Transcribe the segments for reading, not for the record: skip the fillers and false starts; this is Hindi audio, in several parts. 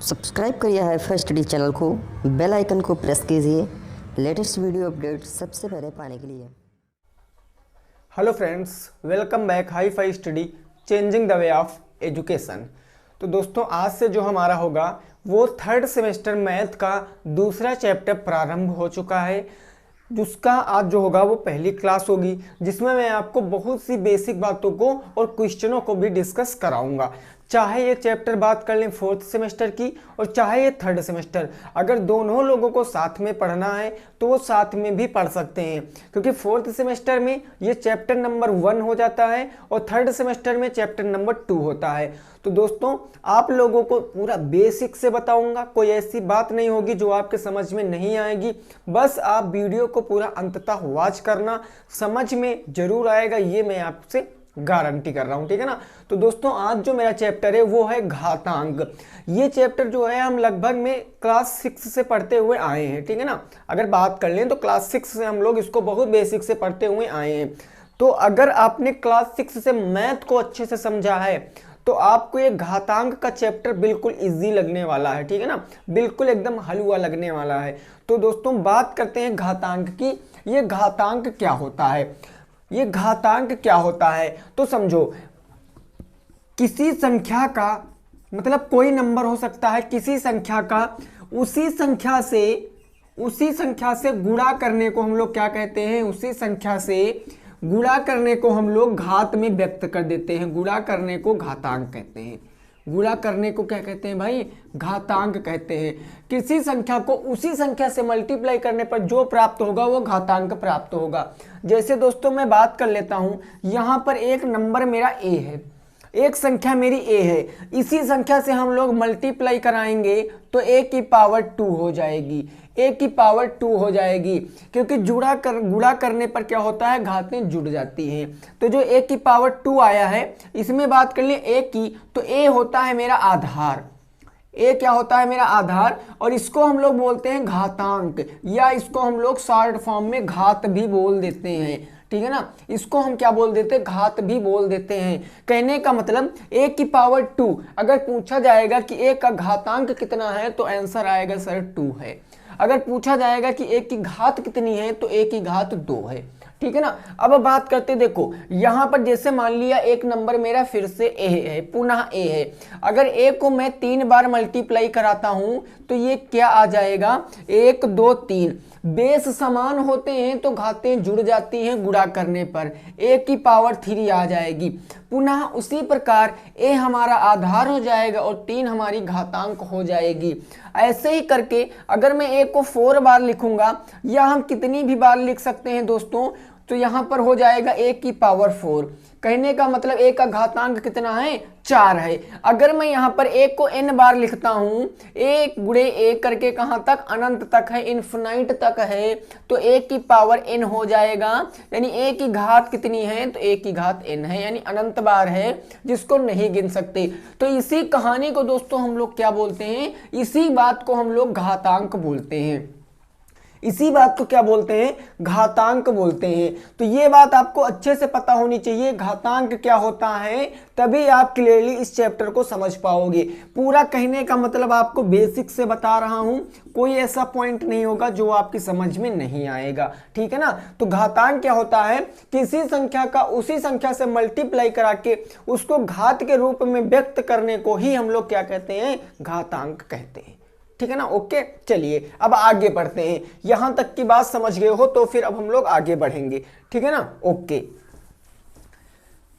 सब्सक्राइब करिए हाईफाई स्टडी चैनल को, बेल आइकन को प्रेस कीजिए लेटेस्ट वीडियो अपडेट सबसे पहले पाने के लिए। Hello friends, welcome back HiFi study changing the way of education. तो दोस्तों, आज से जो हमारा होगा वो थर्ड सेमेस्टर मैथ का दूसरा चैप्टर प्रारंभ हो चुका है, जिसका आज जो होगा वो पहली क्लास होगी, जिसमें मैं आपको बहुत सी बेसिक बातों को और क्वेश्चनों को भी डिस्कस कराऊंगा। चाहे ये चैप्टर बात कर लें फोर्थ सेमेस्टर की और चाहे ये थर्ड सेमेस्टर, अगर दोनों लोगों को साथ में पढ़ना है तो वो साथ में भी पढ़ सकते हैं, क्योंकि फोर्थ सेमेस्टर में ये चैप्टर नंबर 1 हो जाता है और थर्ड सेमेस्टर में चैप्टर नंबर 2 होता है। तो दोस्तों, आप लोगों को पूरा बेसिक से बताऊंगा, कोई ऐसी बात नहीं होगी जो आपके समझ में नहीं आएगी। बस आप वीडियो को पूरा अंततः वॉच करना, समझ में जरूर आएगा, ये मैं आपसे गारंटी कर रहा हूं, ठीक है ना। तो दोस्तों, आज जो मेरा चैप्टर है वो है घातांक। ये चैप्टर जो है हम लगभग में क्लास 6 से पढ़ते हुए आए हैं, ठीक है ना। अगर बात कर लें तो क्लास 6 से हम लोग इसको बहुत बेसिक से पढ़ते हुए आए हैं। तो अगर आपने क्लास 6 से मैथ को अच्छे से समझा है तो आपको ये घातांक का चैप्टर बिल्कुल इजी लगने वाला है, ठीक है ना, बिल्कुल एकदम हलवा लगने वाला है। तो दोस्तों, बात करते हैं घातांक की। ये घातांक क्या होता है, ये घातांक क्या होता है तो समझो, किसी संख्या का मतलब कोई नंबर हो सकता है, किसी संख्या का उसी संख्या से गुणा करने को हम लोग क्या कहते हैं, उसी संख्या से गुणा करने को हम लोग घात में व्यक्त कर देते हैं। गुणा करने को घातांक कहते हैं। गुणा करने को क्या कहते हैं भाई, घातांक कहते हैं। किसी संख्या को उसी संख्या से मल्टीप्लाई करने पर जो प्राप्त होगा वो घातांक प्राप्त होगा। जैसे दोस्तों, मैं बात कर लेता हूं, यहां पर एक नंबर मेरा ए है, एक संख्या मेरी ए है, इसी संख्या से हम लोग मल्टीप्लाई कराएंगे तो ए की पावर 2 हो जाएगी, ए की पावर 2 हो जाएगी, क्योंकि गुणा करने पर क्या होता है, घातें जुड़ जाती हैं। तो जो ए की पावर 2 आया है, इसमें बात कर ले ए की, तो ए होता है मेरा आधार। ए क्या होता है, मेरा आधार, और इसको हम लोग बोलते हैं घातांक, या इसको हम लोग शॉर्ट फॉर्म में घात भी बोल देते हैं, ठीक है ना। इसको हम क्या बोल देते हैं, घात भी बोल देते हैं। कहने का मतलब ए की पावर 2, अगर पूछा जाएगा कि ए का घातांक कितना है तो आंसर आएगा सर 2 है। अगर पूछा जाएगा कि ए की घात कितनी है तो ए की घात 2 है, ठीक है ना। अब बात करते, देखो यहां पर जैसे मान लिया एक नंबर मेरा फिर से ए है, पुनः ए है। अगर ए को मैं 3 बार मल्टीप्लाई कराता हूं तो ये क्या आ जाएगा, 1 2 3। बेस समान होते हैं तो घातें जुड़ जाती हैं, गुणा करने पर ए की पावर 3 आ जाएगी। पुनः उसी प्रकार ए हमारा आधार हो जाएगा और 3 हमारी घातांक हो जाएगी। ऐसे ही करके अगर मैं ए को 4 बार लिखूंगा, या हम कितनी भी बार लिख सकते हैं दोस्तों, तो यहां पर हो जाएगा ए की पावर 4। कहने का मतलब ए का घातांक कितना है, 4 है। अगर मैं यहां पर ए को n बार लिखता हूं, ए गुणे ए करके कहां तक, अनंत तक है, इन्फिनाइट तक है, तो ए की पावर n हो जाएगा। यानी ए की घात कितनी है, तो ए की घात n है, यानी अनंत बार है, जिसको नहीं गिन सकते। तो इसी कहानी को दोस्तों हम लोग क्या बोलते हैं, इसी बात को हम लोग घातांक बोलते हैं। इसी बात को क्या बोलते हैं, घातांक बोलते हैं। तो ये बात आपको अच्छे से पता होनी चाहिए, घातांक क्या होता है, तभी आप क्लियरली इस चैप्टर को समझ पाओगे। पूरा कहने का मतलब आपको बेसिक से बता रहा हूं, कोई ऐसा पॉइंट नहीं होगा जो आपकी समझ में नहीं आएगा, ठीक है ना। तो घातांक क्या होता है, किसी संख्या का उसी संख्या से मल्टीप्लाई करा के उसको घात के रूप में व्यक्त करने को ही हम लोग क्या कहते हैं, घातांक कहते हैं, ठीक है ना। ओके, चलिए अब आगे बढ़ते हैं। यहां तक की बात समझ गए हो तो फिर अब हम लोग आगे बढ़ेंगे, ठीक है ना। ओके,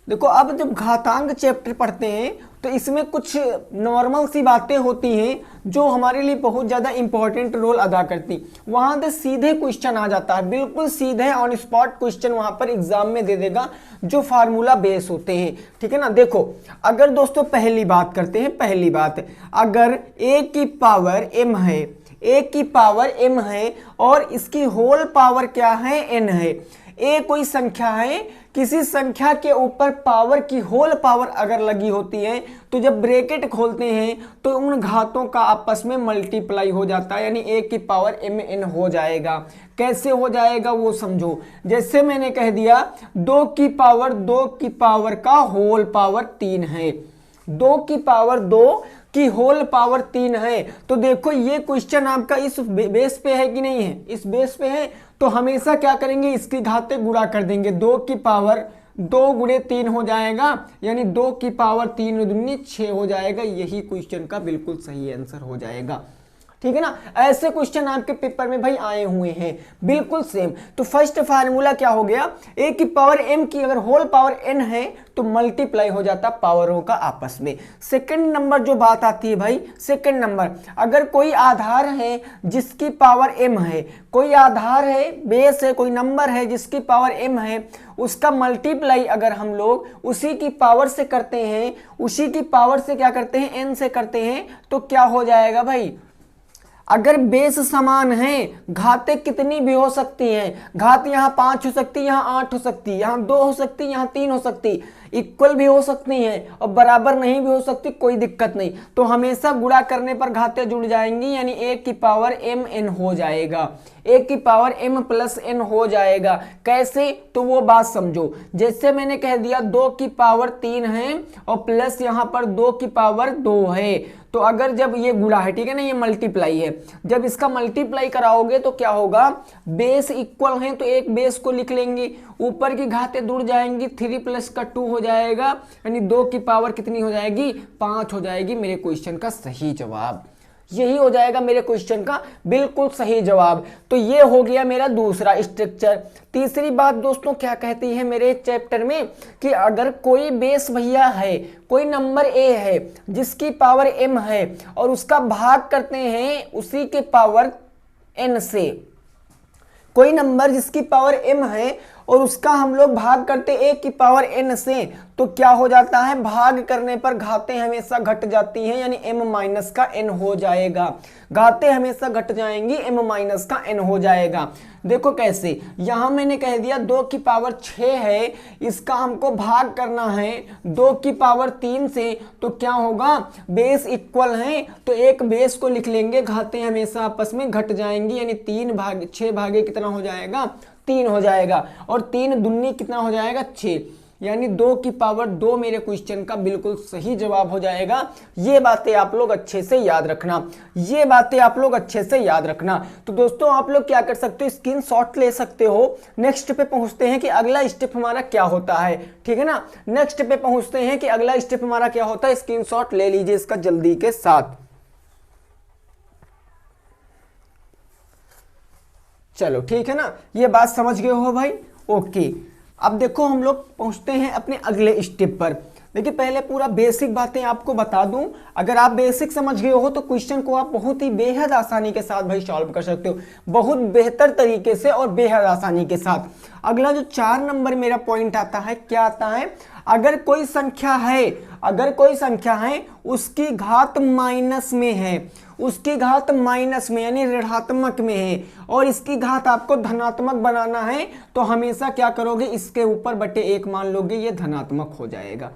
देखो अब जब घातांक चैप्टर पढ़ते हैं तो इसमें कुछ नॉर्मल सी बातें होती हैं जो हमारे लिए बहुत ज़्यादा इंपॉर्टेंट रोल अदा करती। वहाँ से सीधे क्वेश्चन आ जाता है, बिल्कुल सीधे ऑन स्पॉट क्वेश्चन वहाँ पर एग्जाम में दे देगा, जो फार्मूला बेस होते हैं, ठीक है ना। देखो, अगर दोस्तों पहली बात करते हैं, पहली बात, अगर ए की पावर m है, ए की पावर m है और इसकी होल पावर क्या है, n है। ए कोई संख्या है, किसी संख्या के ऊपर पावर की होल पावर अगर लगी होती है तो जब ब्रैकेट खोलते हैं तो उन घातों का आपस में मल्टीप्लाई हो जाता है, यानी ए की पावर mn हो जाएगा। कैसे हो जाएगा वो समझो। जैसे मैंने कह दिया 2 की पावर का होल पावर 3 है, 2 की पावर 2 की होल पावर 3 है। तो देखो ये क्वेश्चन आपका इस बेस पे है कि नहीं है, इस बेस पे है, तो हमेशा क्या करेंगे, इसकी घाते गुणा कर देंगे। 2 की पावर 2 गुणे 3 हो जाएगा, यानी 2 की पावर 3 दूनी 6 हो जाएगा। यही क्वेश्चन का बिल्कुल सही आंसर हो जाएगा। ठीक है ना, ऐसे क्वेश्चन आपके पेपर में भाई आए हुए हैं बिल्कुल सेम। तो फर्स्ट फार्मूला क्या हो गया, a की पावर m की अगर होल पावर n है तो मल्टीप्लाई हो जाता पावरों का आपस में। सेकंड नंबर जो बात आती है भाई, सेकंड नंबर, अगर कोई आधार है जिसकी पावर m है, कोई आधार है, बेस है, कोई नंबर है जिसकी पावर m है, उसका मल्टीप्लाई अगर हम लोग उसी की पावर से करते हैं, उसी की पावर से क्या करते हैं, n से करते हैं, तो क्या हो जाएगा भाई, अगर बेस समान है, घातें कितनी भी हो सकती हैं, घात यहाँ 5 हो सकती है, यहाँ 8 हो सकती है, यहाँ 2 हो सकती है, यहाँ 3 हो सकती, इक्वल भी हो सकती हैं और बराबर नहीं भी हो सकती, कोई दिक्कत नहीं। तो हमेशा गुणा करने पर घातें जुड़ जाएंगी, यानी a की पावर m n हो जाएगा, a की पावर m प्लस n हो जाएगा। कैसे, तो वो बात समझो। जैसे मैंने कह दिया 2 की पावर 3 है और प्लस यहाँ पर 2 की पावर 2 है, तो अगर जब ये गुणा है, ठीक है ना, ये मल्टीप्लाई है, जब इसका मल्टीप्लाई कराओगे तो क्या होगा, बेस इक्वल है तो एक बेस को लिख लेंगे, ऊपर की घातें जुड़ जाएंगी, 3 प्लस का 2 हो जाएगा, यानी 2 की पावर कितनी हो जाएगी, 5 हो जाएगी। मेरे क्वेश्चन का सही जवाब यही हो जाएगा, मेरे क्वेश्चन का बिल्कुल सही जवाब। तो ये हो गया मेरा दूसरा स्ट्रक्चर। तीसरी बात दोस्तों क्या कहती है मेरे चैप्टर में, कि अगर कोई बेस भैया है, कोई नंबर a है जिसकी पावर m है और उसका भाग करते हैं उसी के पावर n से, कोई नंबर जिसकी पावर m है और उसका हम लोग भाग करते a की पावर n से, तो क्या हो जाता है, भाग करने पर घातें हमेशा घट जाती हैं, यानी m माइनस का n हो जाएगा, घातें हमेशा घट जाएंगी, m माइनस का n हो जाएगा। देखो कैसे, यहां मैंने कह दिया 2 की पावर 6 है, इसका हमको भाग करना है 2 की पावर 3 से, तो क्या होगा, बेस इक्वल है तो एक बेस को लिख लेंगे, घातें हमेशा आपस में घट जाएंगी, यानी 3 भागे 6 भागे कितना हो जाएगा, 3 हो जाएगा, और 3 दूनी कितना हो जाएगा, 6, यानी 2 की पावर 2 मेरे क्वेश्चन का बिल्कुल सही जवाब हो जाएगा। ये बातें आप लोग अच्छे से याद रखना, ये बातें आप लोग अच्छे से याद रखना। तो दोस्तों आप लोग क्या कर सकते हो, स्क्रीनशॉट ले सकते हो। नेक्स्ट पे पहुंचते हैं कि अगला स्टेप हमारा क्या होता है, ठीक है ना, नेक्स्ट पे पहुंचते हैं कि अगला स्टेप हमारा क्या होता है, स्क्रीनशॉट ले लीजिए इसका जल्दी के साथ। चलो ठीक है ना, ये बात समझ गए हो भाई, ओके। अब देखो हम लोग पहुंचते हैं अपने अगले स्टेप पर। देखिए पहले पूरा बेसिक बातें आपको बता दूं, अगर आप बेसिक समझ गए हो तो क्वेश्चन को आप बहुत ही बेहद आसानी के साथ भाई सॉल्व कर सकते हो, बहुत बेहतर तरीके से और बेहद आसानी के साथ। अगला जो 4 नंबर मेरा पॉइंट आता है, क्या आता है, अगर कोई संख्या है, अगर कोई संख्या है उसकी घात माइनस में है, उसकी घात माइनस में यानी ऋणात्मक में है, और इसकी घात आपको धनात्मक बनाना है, तो हमेशा क्या करोगे, इसके ऊपर बटे 1 मान लोगे, ये धनात्मक हो जाएगा।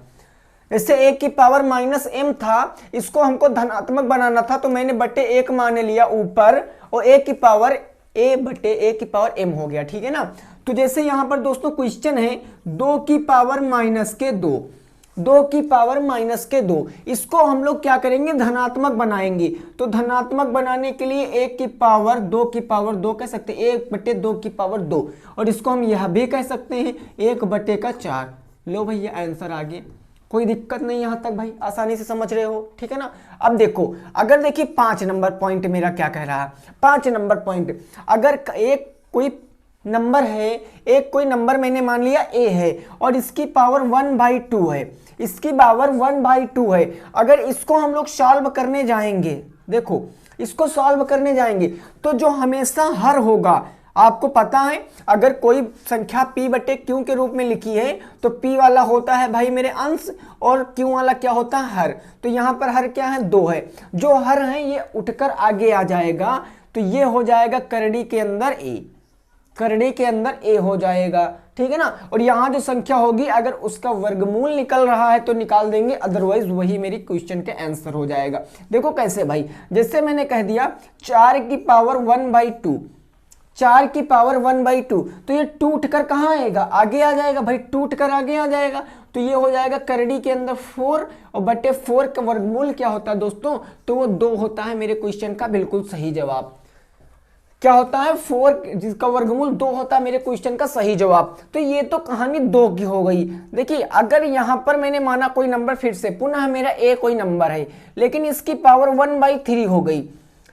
जैसे a की पावर माइनस m था, इसको हमको धनात्मक बनाना था, तो मैंने बटे 1 मान लिया ऊपर, और a की पावर a बटे a की पावर m हो गया, ठीक है ना। तो जैसे यहां पर दोस्तों क्वेश्चन है 2 की पावर माइनस के 2, 2 की पावर माइनस के 2, इसको हम लोग क्या करेंगे, धनात्मक बनाएंगे। तो धनात्मक बनाने के लिए 1 की पावर 2 की पावर 2 कह सकते हैं, 1 बटे 2 की पावर 2, और इसको हम यह भी कह सकते हैं 1 बटे का 4। लो भैया आंसर आ गया, कोई दिक्कत नहीं, यहां तक भाई आसानी से समझ रहे हो, ठीक है ना। अब देखो, अगर देखिए 5 नंबर पॉइंट मेरा क्या कह रहा है, 5 नंबर पॉइंट, अगर एक कोई नंबर है, एक कोई नंबर मैंने मान लिया a है और इसकी पावर 1/2 है, इसकी पावर 1/2 है, अगर इसको हम लोग सॉल्व करने जाएंगे, देखो इसको सॉल्व करने जाएंगे तो जो हमेशा हर होगा, आपको पता है अगर कोई संख्या p बटे q के रूप में लिखी है तो p वाला होता है भाई मेरे अंश और q वाला क्या होता है हर, तो यहां पर हर क्या है, 2 है, जो हर है ये उठकर आगे आ जाएगा, तो ये हो जाएगा करड़ी के अंदर a, करड़ी के अंदर a हो जाएगा, ठीक है ना। और यहां जो संख्या होगी अगर उसका वर्गमूल निकल रहा है तो निकाल देंगे, अदरवाइज वही मेरी क्वेश्चन के आंसर हो जाएगा। देखो कैसे भाई, जैसे मैंने कह दिया 4 की पावर 1/2, 4 की पावर 1/2, तो ये टूट कर कहाँ आएगा, आगे आ जाएगा भाई, टूट कर आगे आ जाएगा। तो ये हो जाएगा करड़ी के अंदर 4 और बटे 4 का वर्गमूल क्या होता है दोस्तों, तो वो 2 होता है मेरे क्वेश्चन का बिल्कुल सही जवाब। क्या होता है 4, जिसका वर्गमूल 2 होता है मेरे क्वेश्चन का सही जवाब। तो ये तो कहानी 2 की हो गई। देखिए अगर यहां पर मैंने माना कोई नंबर, फिर से पुनः मेरा a कोई नंबर है, लेकिन इसकी पावर 1/3 हो गई,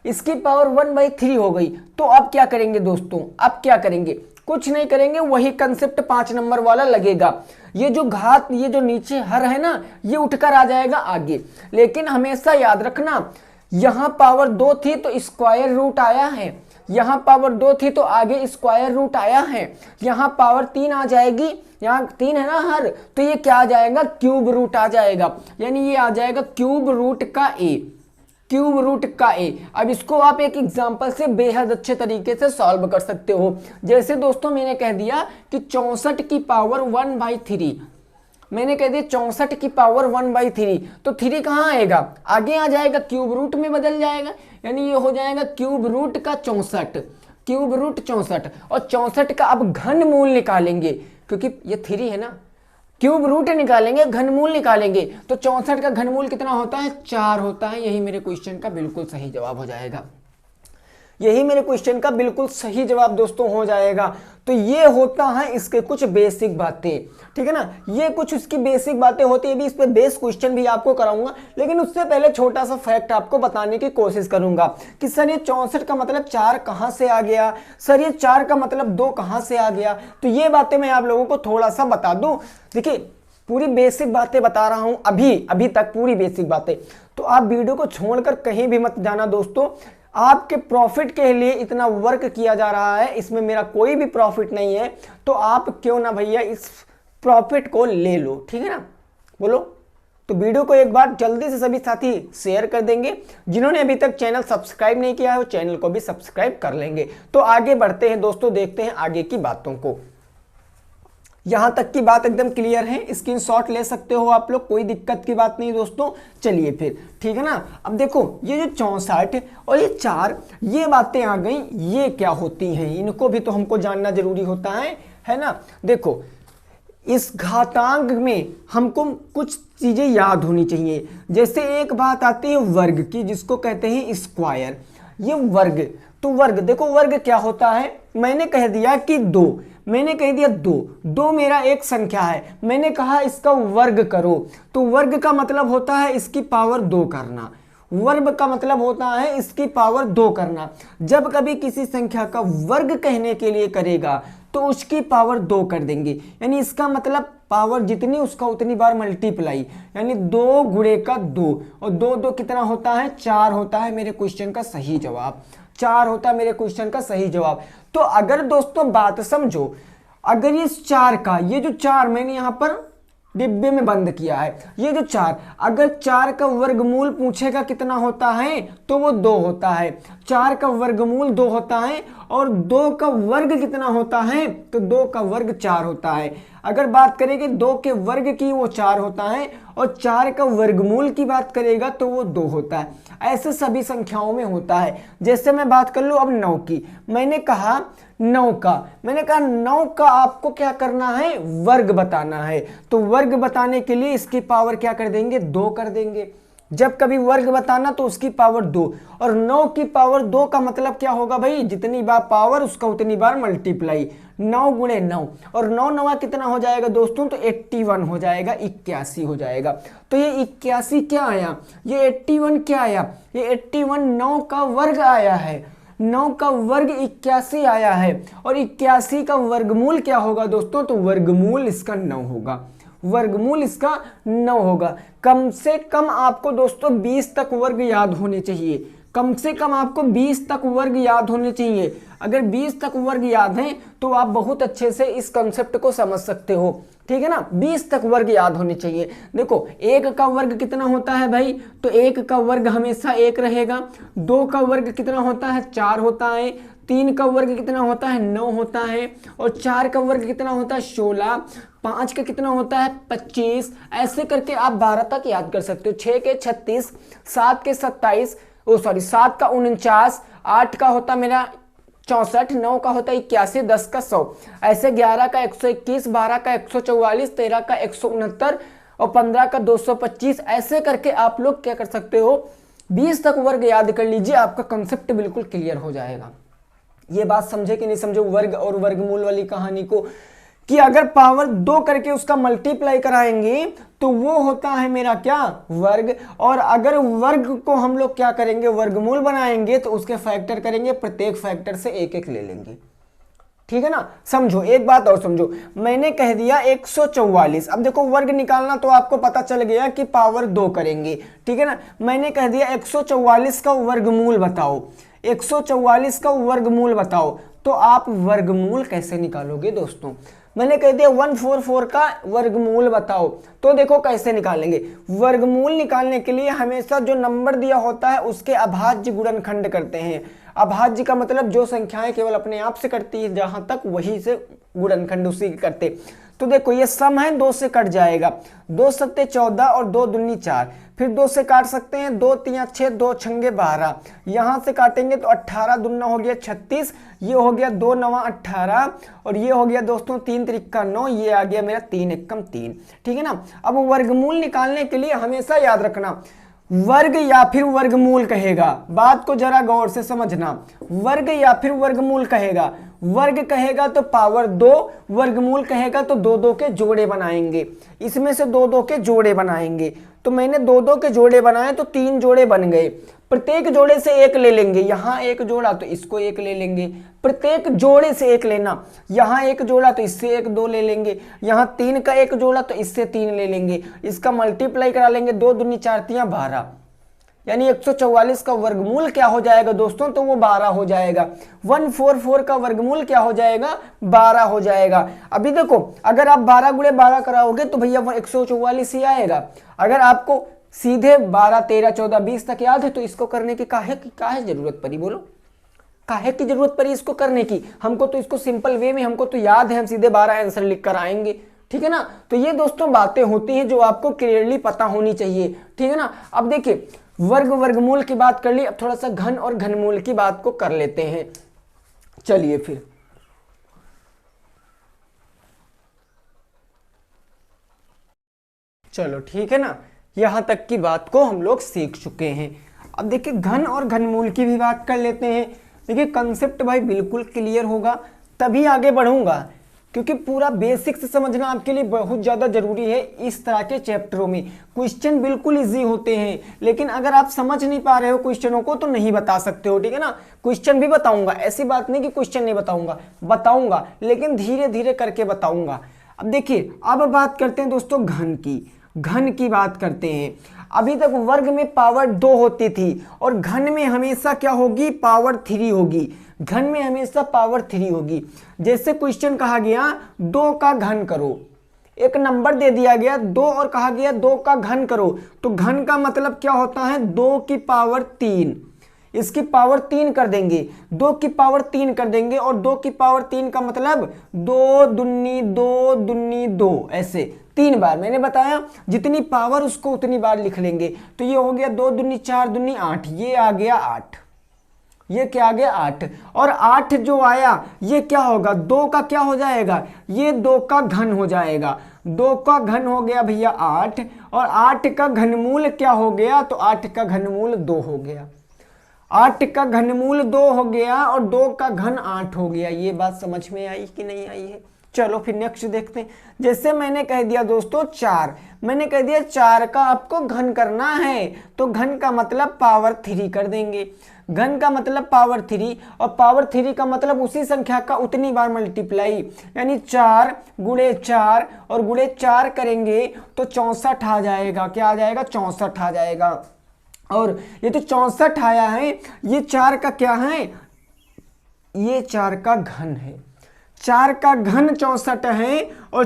इसकी पावर 1/3 हो गई, तो अब क्या करेंगे दोस्तों, अब क्या करेंगे, कुछ नहीं करेंगे, वही कंसेप्ट 5 नंबर वाला लगेगा। ये जो घात, ये जो नीचे हर है ना, ये उठकर आ जाएगा आगे। लेकिन हमेशा याद रखना, यहां पावर 2 थी तो स्क्वायर रूट आया है, यहां पावर 2 थी तो आगे स्क्वायर रूट आया है, यहां पावर 3 आ जाएगी, यहां 3 है ना हर, तो ये क्या आ जाएगा, क्यूब रूट आ जाएगा, यानी ये आ जाएगा क्यूब रूट का ए, क्यूब रूट का ए। अब इसको आप एक एग्जांपल से बेहद अच्छे तरीके से सॉल्व कर सकते हो। जैसे दोस्तों मैंने कह दिया कि 64 की पावर 1/3, मैंने कह दिया 64 की पावर 1/3, तो 3 कहाँ आएगा, आगे आ जाएगा, क्यूब रूट में बदल जाएगा, यानी ये हो जाएगा क्यूब रूट का 64, क्यूब रूट 64। और 64 का अब घनमूल निकालेंगे, क्योंकि ये 3 है ना, क्यूब रूट निकालेंगे, घनमूल निकालेंगे, तो 64 का घनमूल कितना होता है, 4 होता है। यही मेरे क्वेश्चन का बिल्कुल सही जवाब हो जाएगा, यही मेरे क्वेश्चन का बिल्कुल सही जवाब दोस्तों हो जाएगा। तो ये होता है इसके कुछ बेसिक बातें, ठीक है ना, ये कुछ उसकी बेसिक बातें होती है। भी इस पे बेस क्वेश्चन भी आपको कराऊंगा, लेकिन उससे पहले छोटा सा फैक्ट आपको बताने की कोशिश करूंगा कि सर ये 64 का मतलब 4 कहां से आ गया, सर ये 4 का मतलब 2 कहां से आ गया, तो ये बातें मैं आप लोगों को थोड़ा सा बता दूं। देखिए पूरी बेसिक बातें बता रहा हूं अभी तक, पूरी बेसिक बातें, तो आप वीडियो को छोड़कर कहीं भी मत जाना दोस्तों। आपके प्रॉफिट के लिए इतना वर्क किया जा रहा है, इसमें मेरा कोई भी प्रॉफिट नहीं है, तो आप क्यों ना भैया इस प्रॉफिट को ले लो, ठीक है ना, बोलो। तो वीडियो को एक बार जल्दी से सभी साथी शेयर कर देंगे, जिन्होंने अभी तक चैनल सब्सक्राइब नहीं किया है वो चैनल को भी सब्सक्राइब कर लेंगे। तो आगे बढ़ते हैं दोस्तों, देखते हैं आगे की बातों को। यहां तक की बात एकदम क्लियर है, स्क्रीनशॉट ले सकते हो आप लोग, कोई दिक्कत की बात नहीं दोस्तों। चलिए फिर, ठीक है ना। अब देखो ये जो 64 और ये 4, ये बातें आ गई, ये क्या होती हैं, इनको भी तो हमको जानना जरूरी होता है ना। देखो इस घातांक में हमको कुछ चीजें याद होनी चाहिए। जैसे एक बात आती है वर्ग की, जिसको कहते हैं स्क्वायर, ये वर्ग, तो वर्ग देखो, वर्ग क्या होता है, मैंने कह दिया कि 2, मैंने कह दिया 2 मेरा एक संख्या है, मैंने कहा इसका वर्ग करो, तो वर्ग का मतलब होता है इसकी पावर 2 करना, वर्ग का मतलब होता है इसकी पावर 2 करना। जब कभी किसी संख्या का वर्ग कहने के लिए करेगा तो उसकी पावर 2 कर देंगे, यानी इसका मतलब पावर जितनी उसका उतनी बार मल्टीप्लाई, यानी 2 गुणे का 2, और 2 कितना होता है, 4 होता है मेरे क्वेश्चन का सही जवाब, 4 होता है मेरे क्वेश्चन का सही जवाब। तो अगर दोस्तों बात समझो, अगर इस 4 का, ये जो 4 मैंने यहां पर डिब्बे में बंद किया है, ये जो 4, अगर 4 का वर्गमूल पूछेगा कितना होता है तो वो 2 होता है, 4 का वर्गमूल 2 होता है, और 2 का वर्ग कितना होता है, तो 2 का वर्ग 4 होता है। अगर बात करेंगे 2 के वर्ग की, वो 4 होता है, और 4 का वर्गमूल की बात करेगा तो वो 2 होता है। ऐसे सभी संख्याओं में होता है। जैसे मैं बात कर लूं अब 9 की, मैंने कहा 9 का आपको क्या करना है, वर्ग बताना है, तो वर्ग बताने के लिए इसकी पावर क्या कर देंगे, 2 कर देंगे। जब कभी वर्ग बताना तो उसकी पावर 2, और 9 की पावर 2 का मतलब क्या होगा भाई, जितनी बार पावर उसका उतनी बार मल्टीप्लाई, 9 गुणे 9, और 9 नवा कितना हो जाएगा दोस्तों, तो 81 हो जाएगा, 81 हो जाएगा। तो ये 81 क्या आया, ये 81 क्या आया, ये 81 9 का वर्ग आया है, 9 का वर्ग 81 आया है, और 81 का वर्गमूल क्या होगा दोस्तों, तो वर्गमूल इसका 9 होगा, वर्गमूल इसका 9 होगा। कम से कम आपको दोस्तों 20 तक वर्ग याद होने चाहिए, कम से कम आपको 20 तक वर्ग याद होने चाहिए। अगर 20 तक वर्ग याद हैं तो आप बहुत अच्छे से इस कंसेप्ट को समझ सकते हो, ठीक है ना। 20 तक वर्ग याद होने चाहिए। देखो 1 का वर्ग कितना होता है भाई, तो 1 का वर्ग हमेशा 1 रहेगा। 2 का वर्ग कितना होता है, 4 होता है। 3 का वर्ग कितना होता है, 9 होता है। और 4 का वर्ग कितना होता है, 16। 5 का कितना होता है, 25। ऐसे करके आप 12 तक याद कर सकते हो। 6 के 36, 7 के 27, 7 का 49, 8 का होता मेरा 64, 9 का होता है 81, 10 का 100, ऐसे 11 का 121, 12 का 144, 13 का 169 और 15 का 225। ऐसे करके आप लोग क्या कर सकते हो, 20 तक वर्ग याद कर लीजिए, आपका कंसेप्ट बिल्कुल क्लियर हो जाएगा। ये बात समझे कि नहीं समझे वर्ग और वर्गमूल वाली कहानी को, कि अगर पावर 2 करके उसका मल्टीप्लाई कराएंगे तो वो होता है मेरा क्या, वर्ग। और अगर वर्ग को हम लोग क्या करेंगे, वर्गमूल बनाएंगे तो उसके फैक्टर करेंगे, प्रत्येक फैक्टर से एक एक ले लेंगे। ठीक है ना। समझो एक बात और समझो, मैंने कह दिया 144, अब देखो वर्ग निकालना तो आपको पता चल गया कि पावर 2 करेंगे। ठीक है ना। मैंने कह दिया 144 का वर्गमूल बताओ, 144 का वर्गमूल बताओ, तो आप वर्गमूल कैसे निकालोगे दोस्तों। मैंने कह दिया 144 का वर्गमूल बताओ, तो देखो कैसे निकालेंगे। वर्गमूल निकालने के लिए हमेशा जो नंबर दिया होता है उसके अभाज्य गुणनखंड करते हैं। अभाज्य का मतलब जो संख्याएं केवल अपने आप से कटती है जहां तक, वही से गुणनखंड उसी के करते। तो देखो ये सम है, 2 से कट जाएगा, 2 सत्ते 14 और 2 दूनी 4, फिर 2 से काट सकते हैं, 2 तिया 6, 2 छंगे 12, यहां से काटेंगे तो 18 दूना हो गया 36, ये हो गया 2 नवा 18 और ये हो गया दोस्तों 3 त्रिका 9, ये आ गया मेरा 3 एकम 3। ठीक है ना। अब वर्गमूल निकालने के लिए हमेशा याद रखना, वर्ग या फिर वर्गमूल कहेगा, बात को जरा गौर से समझना, वर्ग या फिर वर्गमूल कहेगा। वर्ग कहेगा तो पावर 2, वर्गमूल कहेगा तो 2 के जोड़े बनाएंगे, इसमें से 2 के जोड़े बनाएंगे। तो मैंने 2 के जोड़े बनाए तो 3 जोड़े बन गए, प्रत्येक जोड़े से एक ले लेंगे, यहां एक जोड़ा तो इसको एक ले लेंगे, प्रत्येक जोड़े से एक लेना, यहां एक जोड़ा तो इससे एक 2 ले लेंगे, यहां 3 का एक जोड़ा तो इससे 3 ले लेंगे, इसका मल्टीप्लाई करा लेंगे, 2 दूनी 4 तिया 12, यानी 144 का वर्गमूल क्या हो जाएगा दोस्तों, तो वो 12 हो जाएगा। 144 का वर्गमूल क्या हो जाएगा, 12 हो जाएगा। अभी देखो अगर आप 12 गुणे 12 कराओगे तो भैया 144 ही आएगा। अगर आपको सीधे 12, 13, 14, 20 तक याद है तो इसको करने की काहे जरूरत पड़ी, बोलो काहे की जरूरत पड़ी इसको करने की। हमको तो इसको सिंपल वे में हमको तो याद है, हम सीधे 12 आंसर लिख कर आएंगे। ठीक है ना। तो ये दोस्तों बातें होती हैं जो आपको क्लियरली पता होनी चाहिए। ठीक है ना। अब देखिए वर्ग वर्गमूल की बात कर ली, अब थोड़ा सा घन और घनमूल की बात को कर लेते हैं। चलिए फिर चलो ठीक है ना, यहां तक की बात को हम लोग सीख चुके हैं। अब देखिए घन और घनमूल की भी बात कर लेते हैं। देखिए कंसेप्ट भाई बिल्कुल क्लियर होगा तभी आगे बढ़ूंगा, क्योंकि पूरा बेसिक्स समझना आपके लिए बहुत ज़्यादा जरूरी है। इस तरह के चैप्टरों में क्वेश्चन बिल्कुल इजी होते हैं, लेकिन अगर आप समझ नहीं पा रहे हो क्वेश्चनों को तो नहीं बता सकते हो। ठीक है ना। क्वेश्चन भी बताऊंगा, ऐसी बात नहीं कि क्वेश्चन नहीं बताऊंगा, लेकिन धीरे धीरे करके बताऊंगा। अब देखिए अब बात करते हैं दोस्तों घन की बात करते हैं। अभी तक वर्ग में पावर 2 होती थी और घन में हमेशा क्या होगी, पावर 3 होगी। घन में हमेशा पावर 3 होगी। जैसे क्वेश्चन कहा गया 2 का घन करो, एक नंबर दे दिया गया 2 और कहा गया 2 का घन करो, तो घन का मतलब क्या होता है, 2 की पावर 3, इसकी पावर 3 कर देंगे, 2 की पावर 3 कर देंगे, और 2 की पावर 3 का मतलब 2 दूनी 2 दूनी 2, ऐसे 3 बार। मैंने बताया जितनी पावर उसको उतनी बार लिख लेंगे। तो ये हो गया 2 दूनी 4 दूनी 8, ये आ गया 8, ये क्या आ गया 8, और 8 जो आया ये क्या होगा, 2 का क्या हो जाएगा, ये 2 का घन हो जाएगा। 2 का घन हो गया भैया 8, और 8 का घनमूल क्या हो गया, तो 8 का घनमूल 2 हो गया। 8 का घनमूल 2 हो गया और 2 का घन 8 हो गया। ये बात समझ में आई कि नहीं आई है। चलो फिर नेक्स्ट देखते हैं। जैसे मैंने कह दिया दोस्तों 4, मैंने कह दिया 4 का आपको घन करना है, तो घन का मतलब पावर 3 कर देंगे। घन का मतलब पावर 3, और पावर 3 का मतलब उसी संख्या का उतनी बार मल्टीप्लाई, यानी 4 गुणे 4 और गुणे 4 करेंगे तो 64 आ जाएगा। क्या आ जाएगा, 64 आ जाएगा। और ये तो 64 आया है, ये 4 का क्या है, ये 4 का घन है। 4 का घन 64 है और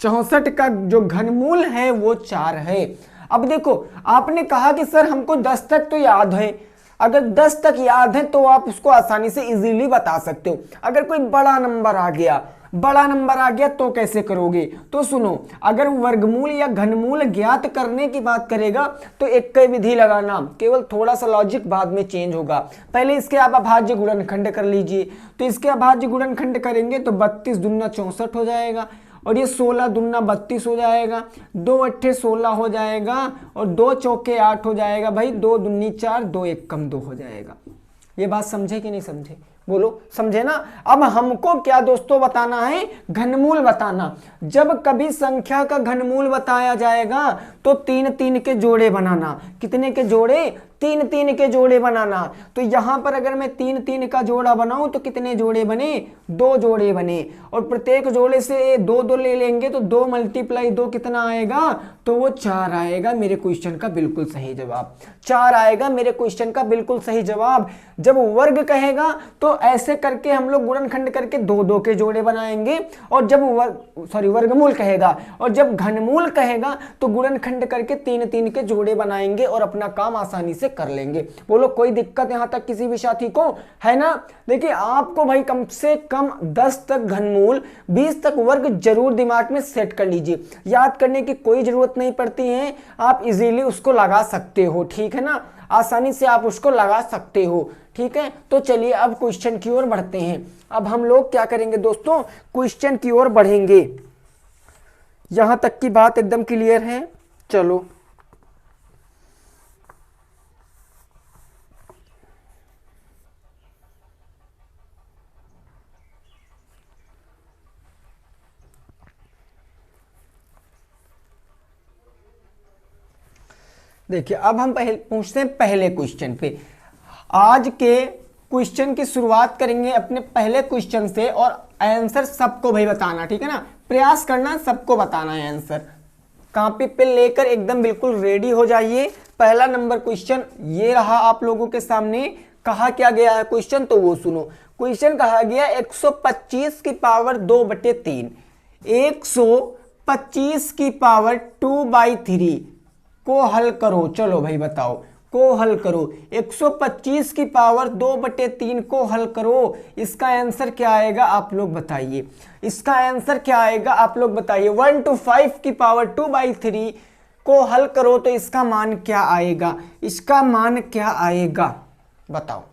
64 का जो घनमूल है वो 4 है। अब देखो आपने कहा कि सर हमको 10 तक तो याद है, अगर 10 तक याद है तो आप उसको आसानी से इजीली बता सकते हो। अगर कोई बड़ा नंबर आ गया, बड़ा नंबर आ गया तो कैसे करोगे? तो सुनो, अगर वर्गमूल या घनमूल ज्ञात करने की बात करेगा तो एक ही विधि लगाना, केवल थोड़ा सा लॉजिक बाद में चेंज होगा। पहले इसके आप अभाज्य गुणनखंड कर लीजिए। तो इसके अभाज्य गुणनखंड करेंगे तो 32 दूना 64 हो जाएगा, और ये 16 दूना 32 हो जाएगा, 2 अट्ठे 16 हो जाएगा, और 2 चौके 8 हो जाएगा। भाई 2 दूनी 4, 2 एक कम 2 हो जाएगा। ये बात समझे कि नहीं समझे? बोलो, समझे ना? अब हमको क्या दोस्तों बताना है? घनमूल बताना। जब कभी संख्या का घनमूल बताया जाएगा तो 3 3 के जोड़े बनाना। कितने के जोड़े? 3 3 के जोड़े बनाना। तो यहां पर अगर मैं 3 3 का जोड़ा बनाऊं तो कितने जोड़े बने? 2 जोड़े बने। और प्रत्येक जोड़े से 2 2 ले लेंगे तो 2 × 2 कितना आएगा? तो वो 4 आएगा। मेरे क्वेश्चन का बिल्कुल सही जवाब 4 आएगा। मेरे क्वेश्चन का बिल्कुल सही जवाब। जब वर्ग कहेगा तो ऐसे करके हम लोग गुणनखंड करके 2 2 के जोड़े बनाएंगे, और जब वर्गमूल कहेगा, और जब घनमूल कहेगा तो गुणनखंड करके 3 3 के जोड़े बनाएंगे और अपना काम आसानी से कर लेंगे। बोलो, कोई दिक्कत यहां तक किसी भी साथी को है ना? देखिए, आपको भाई कम से कम 10 तक घनमूल, 20 तक वर्ग जरूर दिमाग में सेट कर लीजिए। याद करने की कोई जरूरत नहीं पड़ती है, आप इजीली उसको लगा सकते हो। ठीक है ना? आसानी से आप उसको लगा सकते हो। ठीक है, तो चलिए अब क्वेश्चन की ओर बढ़ते हैं। अब हम लोग क्या करेंगे दोस्तों? क्वेश्चन की ओर बढ़ेंगे। यहां तक की बात एकदम क्लियर है? चलो, देखिए, अब हम पूछते हैं पहले क्वेश्चन पे। आज के क्वेश्चन की शुरुआत करेंगे अपने पहले क्वेश्चन से, और आंसर सबको भाई बताना। ठीक है ना? प्रयास करना, सबको बताना है आंसर। कॉपी पे लेकर एकदम बिल्कुल रेडी हो जाइए। पहला नंबर क्वेश्चन ये रहा आप लोगों के सामने। कहा क्या गया है क्वेश्चन? तो वो सुनो। क्वेश्चन कहा गया 125 की पावर 2/3, 125 की पावर 2/3 को हल करो। चलो भाई बताओ, को हल करो। 125 की पावर 2/3 को हल करो। इसका आंसर क्या आएगा आप लोग बताइए? इसका आंसर क्या आएगा आप लोग बताइए? 125 की पावर 2/3 को हल करो तो इसका मान क्या आएगा? इसका मान क्या आएगा बताओ।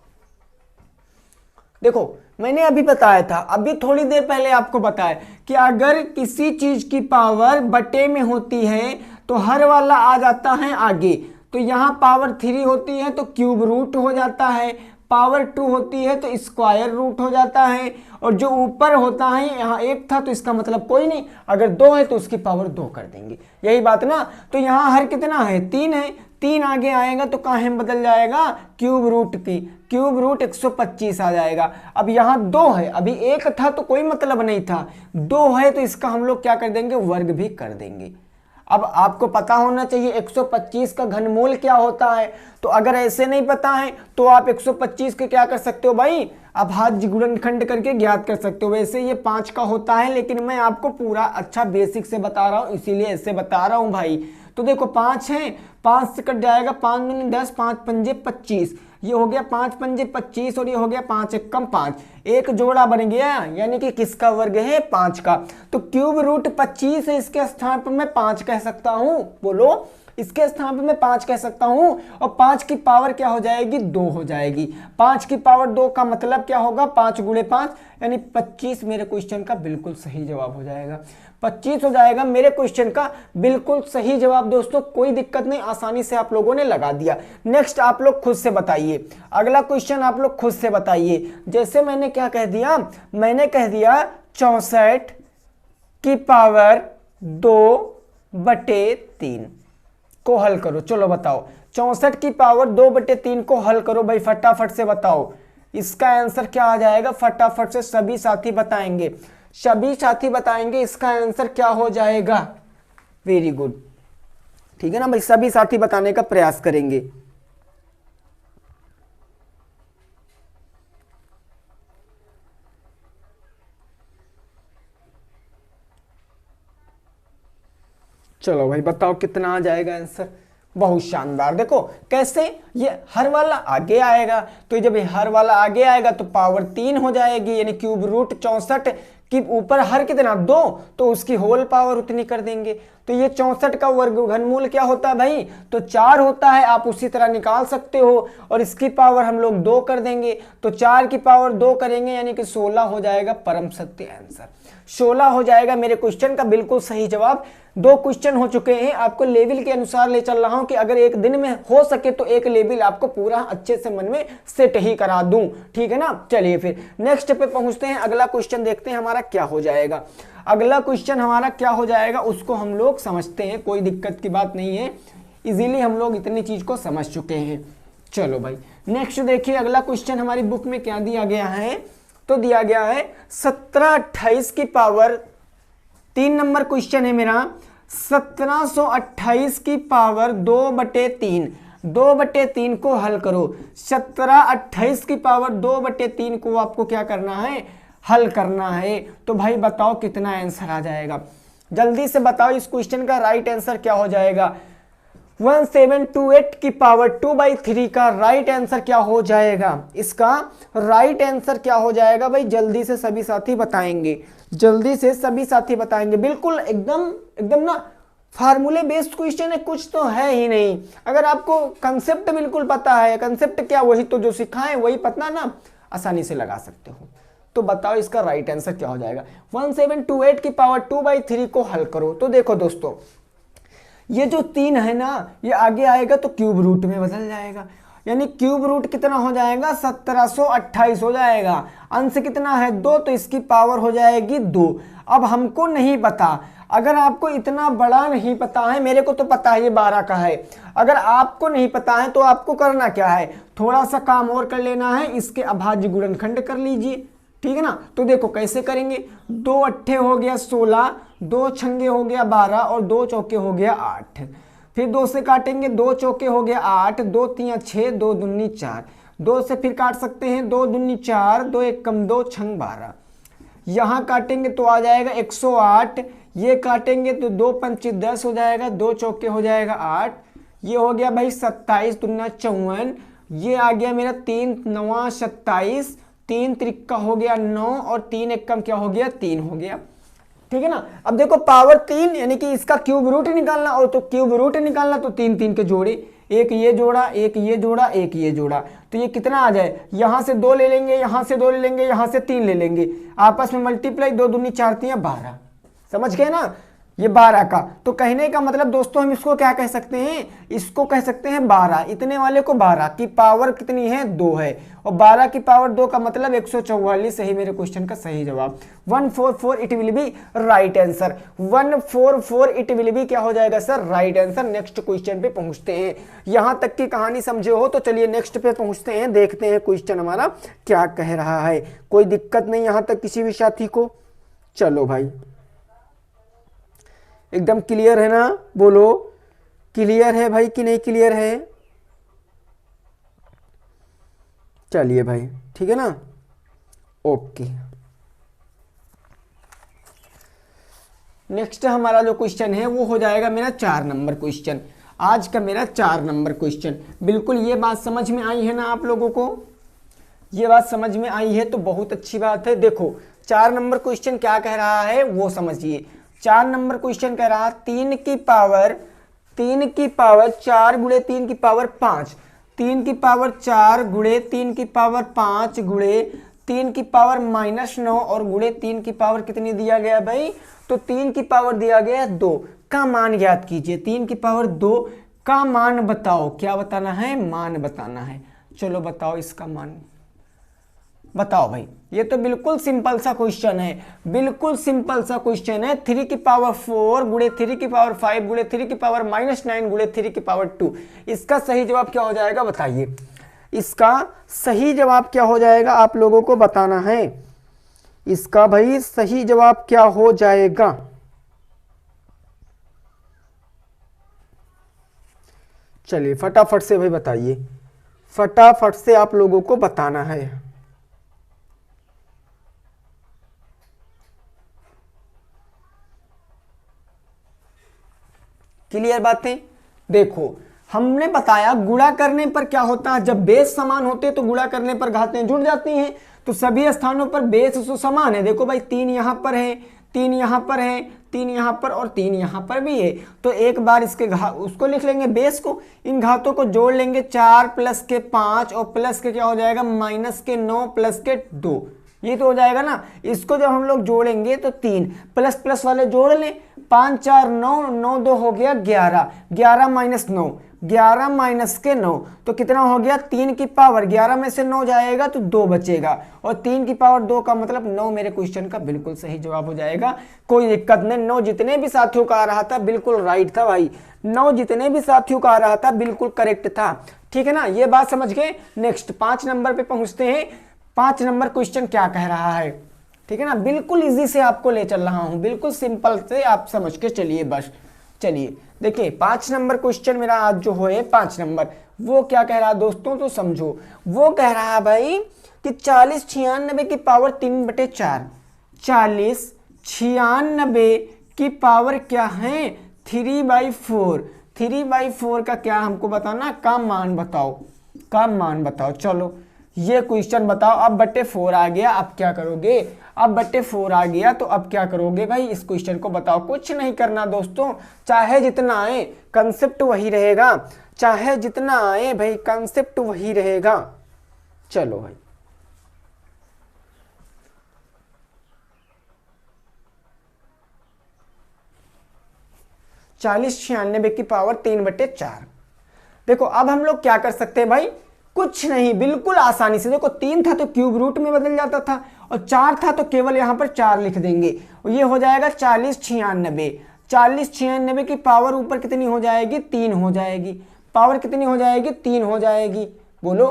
देखो, मैंने अभी बताया था, अभी थोड़ी देर पहले आपको बताया कि अगर किसी चीज की पावर बटे में होती है तो हर वाला आ जाता है आगे। तो यहां पावर 3 होती है तो क्यूब रूट हो जाता है, पावर 2 होती है तो स्क्वायर रूट हो जाता है, और जो ऊपर होता है यहाँ 1 था तो इसका मतलब कोई नहीं, अगर 2 है तो उसकी पावर 2 कर देंगे। यही बात ना? तो यहाँ हर कितना है? 3 है। 3 आगे आएगा तो कहाँ में बदल जाएगा? क्यूब रूट की, क्यूब रूट 125 आ जाएगा। अब यहाँ 2 है, अभी 1 था तो कोई मतलब नहीं था, 2 है तो इसका हम लोग क्या कर देंगे? वर्ग भी कर देंगे। अब आपको पता होना चाहिए 125 का घनमूल क्या होता है। तो अगर ऐसे नहीं पता है तो आप 125 के क्या कर सकते हो भाई? अभाज्य गुणनखंड करके ज्ञात कर सकते हो। वैसे ये 5 का होता है, लेकिन मैं आपको पूरा अच्छा बेसिक से बता रहा हूं, इसीलिए ऐसे बता रहा हूं भाई। तो देखो 5 है, 5 से कट जाएगा, 5 दूनी 10, 5 पंजे 25, ये हो गया 5 पंजे 25, और ये हो गया 5 एक कम 5, एक जोड़ा बन गया, यानी कि किसका वर्ग है? 5 का। तो क्यूब रूट 25 है, इसके स्थान पर मैं 5 कह सकता हूं। बोलो, इसके स्थान पर मैं 5 कह सकता हूं, और 5 की पावर क्या हो जाएगी? 2 हो जाएगी। 5 की पावर 2 का मतलब क्या होगा? 5 गुणे 5 यानी 25। मेरे क्वेश्चन का बिल्कुल सही जवाब हो जाएगा, 25 हो जाएगा मेरे क्वेश्चन का बिल्कुल सही जवाब। दोस्तों कोई दिक्कत नहीं, आसानी से आप लोगों ने लगा दिया। नेक्स्ट आप लोग खुद से बताइए, अगला क्वेश्चन आप लोग खुद से बताइए। जैसे मैंने क्या कह दिया? मैंने कह दिया 64 की पावर 2/3 को हल करो। चलो बताओ, 64 की पावर 2/3 को हल करो भाई, फटाफट से बताओ इसका आंसर क्या आ जाएगा? फटाफट से सभी साथी बताएंगे, सभी साथी बताएंगे इसका आंसर क्या हो जाएगा। वेरी गुड, ठीक है ना भाई, सभी साथी बताने का प्रयास करेंगे। चलो भाई बताओ कितना आ जाएगा आंसर। बहुत शानदार, देखो कैसे ये हर वाला आगे आएगा, तो जब ये हर वाला आगे आएगा तो पावर 3 हो जाएगी, यानी क्यूब रूट 64 कि ऊपर हर कितना 2, तो उसकी होल पावर उतनी कर देंगे। तो ये 64 का वर्ग घनमूल क्या होता है भाई, तो 4 होता है। आप उसी तरह निकाल सकते हो, और इसकी पावर हम लोग 2 कर देंगे, तो 4 की पावर 2 करेंगे यानी कि 16 हो जाएगा परम सत्य आंसर। 16 हो जाएगा मेरे क्वेश्चन का बिल्कुल सही जवाब। 2 क्वेश्चन हो चुके हैं, आपको लेवल के अनुसार ले चल रहा हूं कि अगर एक दिन में हो सके तो एक लेवल आपको पूरा अच्छे से मन में सेट ही करा दूं, ठीक है ना। चलिए फिर नेक्स्ट पे पहुंचते हैं, अगला क्वेश्चन देखते हैं हमारा क्या हो जाएगा। अगला क्वेश्चन हमारा क्या हो जाएगा उसको हम लोग समझते हैं, कोई दिक्कत की बात नहीं है, इजीली हम लोग इतनी चीज को समझ चुके हैं। चलो भाई नेक्स्ट देखिए, अगला क्वेश्चन हमारी बुक में क्या दिया गया है, तो दिया गया है 1728 की पावर, 3 नंबर क्वेश्चन है मेरा, 1728 की पावर 2/3, 2/3 को हल करो। 1728 की पावर 2/3 को आपको क्या करना है, हल करना है। तो भाई बताओ कितना आंसर आ जाएगा, जल्दी से बताओ इस क्वेश्चन का राइट आंसर क्या हो जाएगा। 1728 की पावर 2/3 का राइट आंसर क्या हो जाएगा, इसका राइट आंसर क्या हो जाएगा भाई, जल्दी से सभी साथी बताएंगे, जल्दी से सभी साथी बताएंगे। बिल्कुल एकदम एकदम ना फार्मूले बेस्ड क्वेश्चन है, कुछ तो है ही नहीं। अगर आपको कंसेप्ट बिल्कुल पता है, कंसेप्ट क्या वही तो जो सिखाएं वही पता ना, आसानी से लगा सकते हो। तो बताओ इसका राइट आंसर क्या हो जाएगा। 1728 की पावर 2/3 को हल करो। तो देखो दोस्तों, ये जो 3 है ना, ये आगे आएगा तो क्यूब रूट में बदल जाएगा, यानी क्यूब रूट कितना हो जाएगा, 1728 हो जाएगा। अंश कितना है 2, तो इसकी पावर हो जाएगी 2। अब हमको नहीं पता, अगर आपको इतना बड़ा नहीं पता है, मेरे को तो पता है ये 12 का है, अगर आपको नहीं पता है तो आपको करना क्या है, थोड़ा सा काम और कर लेना है, इसके अभाज्य गुणनखंड कर लीजिए, ठीक है ना। तो देखो कैसे करेंगे, 2 अट्ठे हो गया 16, 2 छंगे हो गया 12 और 2 चौके हो गया 8, फिर 2 से काटेंगे, 2 चौके हो गया 8, 2 तिया 6, 2 दूनी 4, 2 से फिर काट सकते हैं, 2 दूनी 4, 2 एक कम 2 छंग 12, यहाँ काटेंगे तो आ जाएगा 108, ये काटेंगे तो 2 पंचे 10 हो जाएगा, 2 चौके हो जाएगा 8, ये हो गया भाई 27 दूना 54, ये आ गया मेरा 3 9 27, 3 त्रिक्का हो गया 9 और 3 एक कम क्या हो गया 3 हो गया, ठीक है ना। अब देखो पावर 3 यानी कि इसका क्यूब रूट निकालना, और तो क्यूब रूट निकालना तो 3 3 के जोड़े, एक ये जोड़ा, एक ये जोड़ा, एक ये जोड़ा, तो ये कितना आ जाए, यहां से 2 ले लेंगे, यहां से 2 ले लेंगे, यहां से 3 ले लेंगे, आपस में मल्टीप्लाई, 2 दूनी 4 तिया 12, समझ गए ना, ये 12 का। तो कहने का मतलब दोस्तों हम इसको क्या कह सकते हैं, इसको कह सकते हैं 12, इतने वाले को 12 की पावर कितनी है 2 है, और 12 की पावर 2 का मतलब 144 सही मेरे क्वेश्चन का सही जवाब। 144 it will be right answer, 144 it will be क्या हो जाएगा sir, right answer. Next question पे पहुंचते हैं, यहां तक की कहानी समझे हो तो चलिए नेक्स्ट पे पहुंचते हैं, देखते हैं क्वेश्चन हमारा क्या कह रहा है। कोई दिक्कत नहीं यहां तक किसी भी साथी को, चलो भाई एकदम क्लियर है ना, बोलो क्लियर है भाई कि नहीं क्लियर है, चलिए भाई ठीक है ना, ओके। नेक्स्ट हमारा जो क्वेश्चन है वो हो जाएगा मेरा 4 नंबर क्वेश्चन, आज का मेरा 4 नंबर क्वेश्चन। बिल्कुल ये बात समझ में आई है ना आप लोगों को, ये बात समझ में आई है तो बहुत अच्छी बात है। देखो 4 नंबर क्वेश्चन क्या कह रहा है वो समझिए। 4 नंबर क्वेश्चन कह रहा 3 की पावर 4 गुणे 3 की पावर 5, 3 की पावर 4 गुणे 3 की पावर 5 गुणे 3 की पावर -9 और गुणे 3 की पावर कितनी दिया गया भाई, तो 3 की पावर दिया गया 2 का मान ज्ञात कीजिए। 3 की पावर 2 का मान बताओ, क्या बताना है, मान बताना है। चलो बताओ इसका मान बताओ भाई, ये तो बिल्कुल सिंपल सा क्वेश्चन है, बिल्कुल सिंपल सा क्वेश्चन है। 3 की पावर 4 गुणे 3 की पावर 5 गुणे 3 की पावर -9 गुणे 3 की पावर 2, इसका सही जवाब क्या हो जाएगा बताइए, इसका सही जवाब क्या हो जाएगा आप लोगों को बताना है, इसका भाई सही जवाब क्या हो जाएगा, चलिए फटाफट से भाई बताइए, फटाफट से आप लोगों को बताना है। क्लियर बातें, देखो हमने बताया गुणा करने पर क्या होता है, जब बेस समान होते हैं तो गुणा करने पर घातें जुड़ जाती हैं। तो सभी स्थानों पर बेस तो समान है। देखो भाई 3 यहाँ पर है, 3 यहाँ पर है, 3 यहाँ पर और 3 यहाँ पर भी है। तो एक बार इसके उसको लिख लेंगे बेस को, इन घातों को जोड़ लेंगे 4 प्लस के 5 और प्लस के क्या हो जाएगा माइनस के 9 प्लस के 2, ये तो हो जाएगा ना। इसको जब हम लोग जोड़ेंगे तो 3 प्लस प्लस वाले जोड़ लें, 5 4 9, 9 2 हो गया 11, 11 माइनस 9, 11 माइनस के 9 तो कितना हो गया 3 की पावर, 11 में से 9 जाएगा तो 2 बचेगा और 3 की पावर 2 का मतलब 9 मेरे क्वेश्चन का बिल्कुल सही जवाब हो जाएगा। कोई दिक्कत नहीं, 9 जितने भी साथियों का आ रहा था बिल्कुल राइट था भाई, 9 जितने भी साथियों का आ रहा था बिल्कुल करेक्ट था। ठीक है ना, ये बात समझ गए। नेक्स्ट 5 नंबर पे पहुंचते हैं। 5 नंबर क्वेश्चन क्या कह रहा है, ठीक है ना, बिल्कुल इजी से आपको ले चल रहा हूं, बिल्कुल सिंपल से आप समझ के चलिए बस। चलिए देखिए 5 नंबर क्वेश्चन मेरा आज जो है 5 नंबर, वो क्या कह रहा है दोस्तों, तो समझो। वो कह रहा है भाई कि 40 96 की पावर 3/4, 40 96 की पावर क्या है 3/4, 3/4 का क्या हमको बताना, का मान बताओ, का मान बताओ। चलो ये क्वेश्चन बताओ। अब बटे 4 आ गया, अब क्या करोगे, अब बटे 4 आ गया तो अब क्या करोगे भाई, इस क्वेश्चन को बताओ। कुछ नहीं करना दोस्तों, चाहे जितना आए कंसेप्ट वही रहेगा, चाहे जितना आए भाई कंसेप्ट वही रहेगा। चलो भाई चालीस 96 की पावर 3/4। देखो अब हम लोग क्या कर सकते हैं भाई, कुछ नहीं, बिल्कुल आसानी से। देखो 3 था तो क्यूब रूट में बदल जाता था और 4 था तो केवल यहां पर 4 लिख देंगे और ये हो जाएगा 40 96। 40 96 की पावर ऊपर कितनी हो जाएगी, 3 हो जाएगी। पावर कितनी हो जाएगी, 3 हो जाएगी। बोलो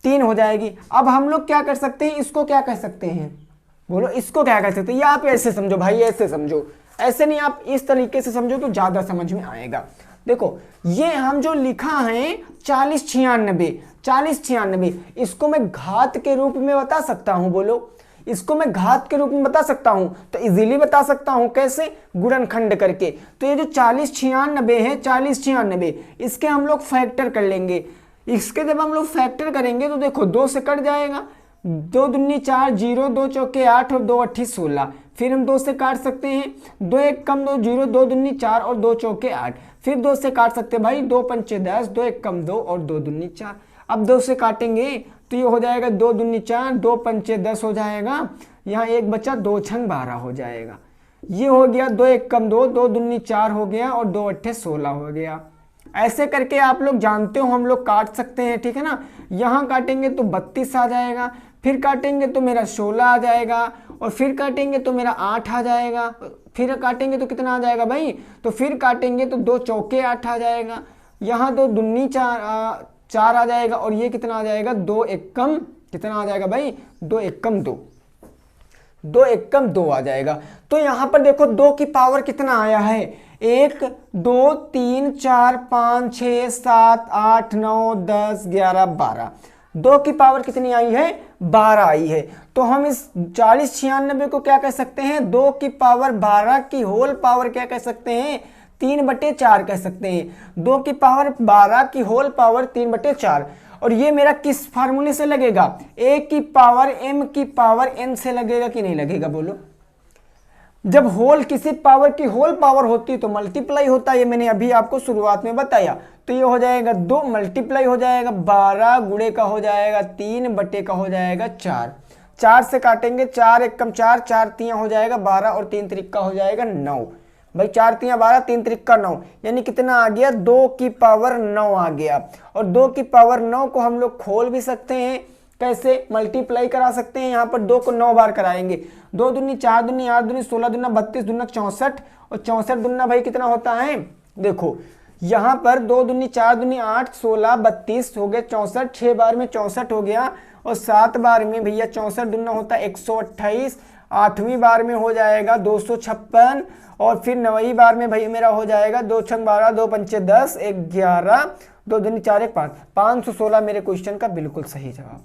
3 हो जाएगी। अब हम लोग क्या कर सकते हैं, इसको क्या कह सकते हैं, बोलो इसको क्या कह सकते हैं। या आप ऐसे समझो भाई, ऐसे समझो, ऐसे नहीं, आप इस तरीके से समझो तो ज्यादा समझ में आएगा। देखो ये हम जो लिखा है 40 96, 40 96, इसको मैं घात के रूप में बता सकता हूं। बोलो इसको मैं घात के रूप में बता सकता हूं, तो इजीली बता सकता हूं। कैसे, गुणनखंड करके। तो ये जो 40 96 है, 40 96, इसके हम लोग फैक्टर कर लेंगे। इसके जब हम लोग फैक्टर करेंगे तो देखो 2 से कट जाएगा, 2 दूनी 4, 0 2 चौके 8 और 2 8 16। फिर हम 2 से काट सकते हैं, 2 1 कम 2 0, 2 दूनी 4 और 2 चौके 8। फिर 2 से काट सकते हैं भाई, 2 पंचे 10, 2 1 कम 2 और 2 दूनी 4। अब 2 से काटेंगे तो ये हो जाएगा 2 दूनी 4, 2 पंचे 10 हो जाएगा, यहाँ 1 बचा, 2 छंग 12 हो जाएगा। ये हो गया 2 1 कम 2, 2 दूनी 4 हो गया और 2 8 16 हो गया। ऐसे करके आप लोग जानते हो हम लोग काट सकते हैं, ठीक है ना। यहाँ काटेंगे तो 32 आ जाएगा, फिर काटेंगे तो मेरा 16 आ जाएगा और फिर काटेंगे तो मेरा 8 आ जाएगा, फिर काटेंगे तो कितना आ जाएगा भाई, तो फिर काटेंगे तो 2 चौके 8 आ जाएगा, यहाँ 2 दूनी 4 आ जाएगा और ये कितना आ जाएगा, 2 एकम कितना आ जाएगा भाई, 2 एकम 2, 2 एकम 2 आ जाएगा। तो यहाँ पर देखो 2 की पावर कितना आया है, 1 2 3 4 5 6 7 8 9 10 11 12, 2 की पावर कितनी आई है, 12 आई है। तो हम इस 40 96 को क्या कह सकते हैं, 2 की पावर 12 की होल पावर क्या कह सकते हैं, 3/4 कह सकते हैं। 2 की पावर 12 की होल पावर 3/4। और ये मेरा किस फार्मूले से लगेगा, a की पावर m की पावर n से लगेगा कि नहीं लगेगा, बोलो। जब होल किसी पावर की होल पावर होती है तो मल्टीप्लाई होता है, ये मैंने अभी आपको शुरुआत में बताया। तो ये हो जाएगा 2 मल्टीप्लाई हो जाएगा 12 गुणे का हो जाएगा 3 बटे का हो जाएगा 4। 4 से काटेंगे, 4 1 कम 4, 4 3 हो जाएगा 12 और 3 त्रिक हो जाएगा 9। भाई 4 3 12, 3 त्रिक 9, यानी कितना आ गया, 2 की पावर 9 आ गया। और 2 की पावर 9 को हम लोग खोल भी सकते हैं, कैसे, मल्टीप्लाई करा सकते हैं। यहाँ पर 2 को 9 बार कराएंगे, 2 दूनी 4 दूनी 8 दूनी 16 दूना 32 दूना 64 और 64 दूना भाई कितना होता है, देखो यहाँ पर 2 दूनी 4 दूनी 8 16 32 हो गया 64, 6 बार में 64 हो गया और 7 बार में भैया 64 दूना होता है 128, 8वीं बार में हो जाएगा 256 और फिर 9वीं बार में भाई मेरा हो जाएगा 2 छंग 12, 2 पंचे 10, 11, 2 दूनी 4 1 5, 516 मेरे क्वेश्चन का बिल्कुल सही जवाब।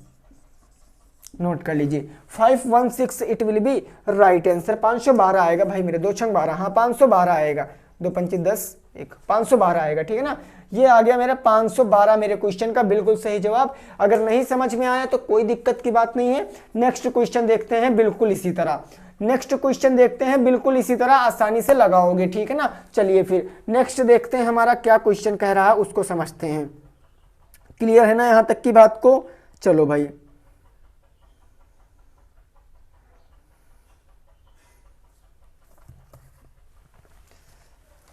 नोट कर लीजिए 516 it will be right answer. 512 आएगा भाई मेरे, 2 छंग 12, हाँ 512 आएगा, 2 पंचे 10 1, 512 आएगा, ठीक है ना। ये आ गया मेरा 512 मेरे क्वेश्चन का बिल्कुल सही जवाब। अगर नहीं समझ में आया तो कोई दिक्कत की बात नहीं है। नेक्स्ट क्वेश्चन देखते हैं बिल्कुल इसी तरह, नेक्स्ट क्वेश्चन देखते हैं बिल्कुल इसी तरह, आसानी से लगाओगे, ठीक है ना। चलिए फिर नेक्स्ट देखते हैं हमारा क्या क्वेश्चन कह रहा है, उसको समझते हैं। क्लियर है ना यहां तक की बात को? चलो भाई,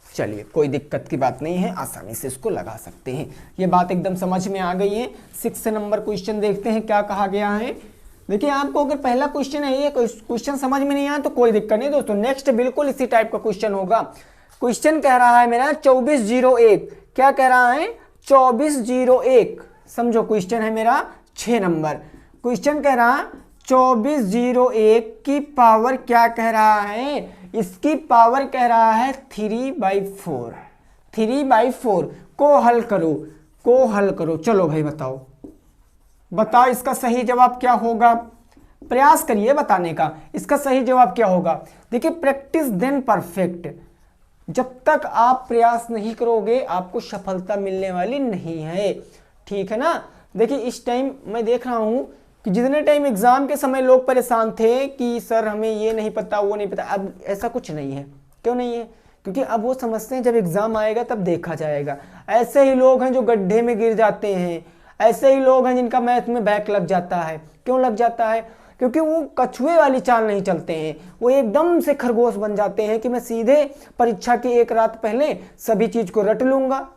चलिए कोई दिक्कत की बात नहीं है, आसानी से इसको लगा सकते हैं। ये बात एकदम समझ में आ गई है। 6 नंबर क्वेश्चन देखते हैं क्या कहा गया है। देखिए आपको अगर पहला क्वेश्चन है ये क्वेश्चन समझ में नहीं आया तो कोई दिक्कत नहीं दोस्तों, नेक्स्ट बिल्कुल इसी टाइप का क्वेश्चन होगा। क्वेश्चन कह रहा है मेरा 2401, क्या कह रहा है 2401, समझो क्वेश्चन है मेरा 6 नंबर। क्वेश्चन कह रहा 2401 की पावर क्या कह रहा है, इसकी पावर कह रहा है 3/4, 3/4 को हल करो, को हल करो। चलो भाई बताओ, बताओ इसका सही जवाब क्या होगा, प्रयास करिए बताने का, इसका सही जवाब क्या होगा। देखिए प्रैक्टिस देन परफेक्ट, जब तक आप प्रयास नहीं करोगे आपको सफलता मिलने वाली नहीं है, ठीक है ना। देखिए इस टाइम मैं देख रहा हूं कि जितने टाइम एग्जाम के समय लोग परेशान थे कि सर हमें ये नहीं पता वो नहीं पता, अब ऐसा कुछ नहीं है। क्यों नहीं है? क्योंकि अब वो समझते हैं जब एग्जाम आएगा तब देखा जाएगा। ऐसे ही लोग हैं जो गड्ढे में गिर जाते हैं, ऐसे ही लोग हैं जिनका मैथ में बैक लग जाता है। क्यों लग जाता है? क्योंकि वो कछुए वाली चाल नहीं चलते हैं, वो एकदम से खरगोश बन जाते हैं कि मैं सीधे परीक्षा की एक रात पहले सभी चीज को रट लूंगा,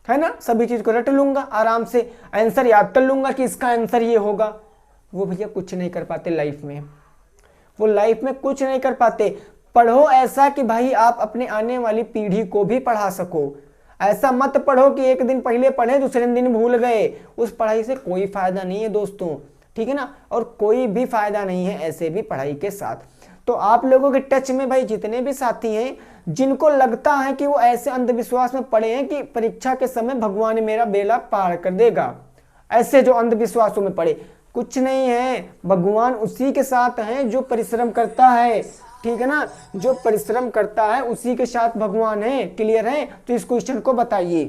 है ना, सभी चीज को रट लूंगा, आराम से आंसर याद कर लूंगा कि इसका आंसर ये होगा। वो भैया कुछ नहीं कर पाते लाइफ में, वो लाइफ में कुछ नहीं कर पाते। पढ़ो ऐसा कि भाई आप अपने आने वाली पीढ़ी को भी पढ़ा सको। ऐसा मत पढ़ो कि एक दिन पहले पढ़े दूसरे दिन भूल गए, उस पढ़ाई से कोई फायदा नहीं है दोस्तों, ठीक है ना। और कोई भी फायदा नहीं है ऐसे भी पढ़ाई के साथ। तो आप लोगों के टच में भाई जितने भी साथी हैं जिनको लगता है कि वो ऐसे अंधविश्वास में पड़े हैं कि परीक्षा के समय भगवान मेरा बेड़ा पार कर देगा, ऐसे जो अंधविश्वासों में पड़े, कुछ नहीं है। भगवान उसी के साथ हैं जो परिश्रम करता है, ठीक है ना, जो परिश्रम करता है उसी के साथ भगवान है। क्लियर है? तो इस क्वेश्चन को बताइए,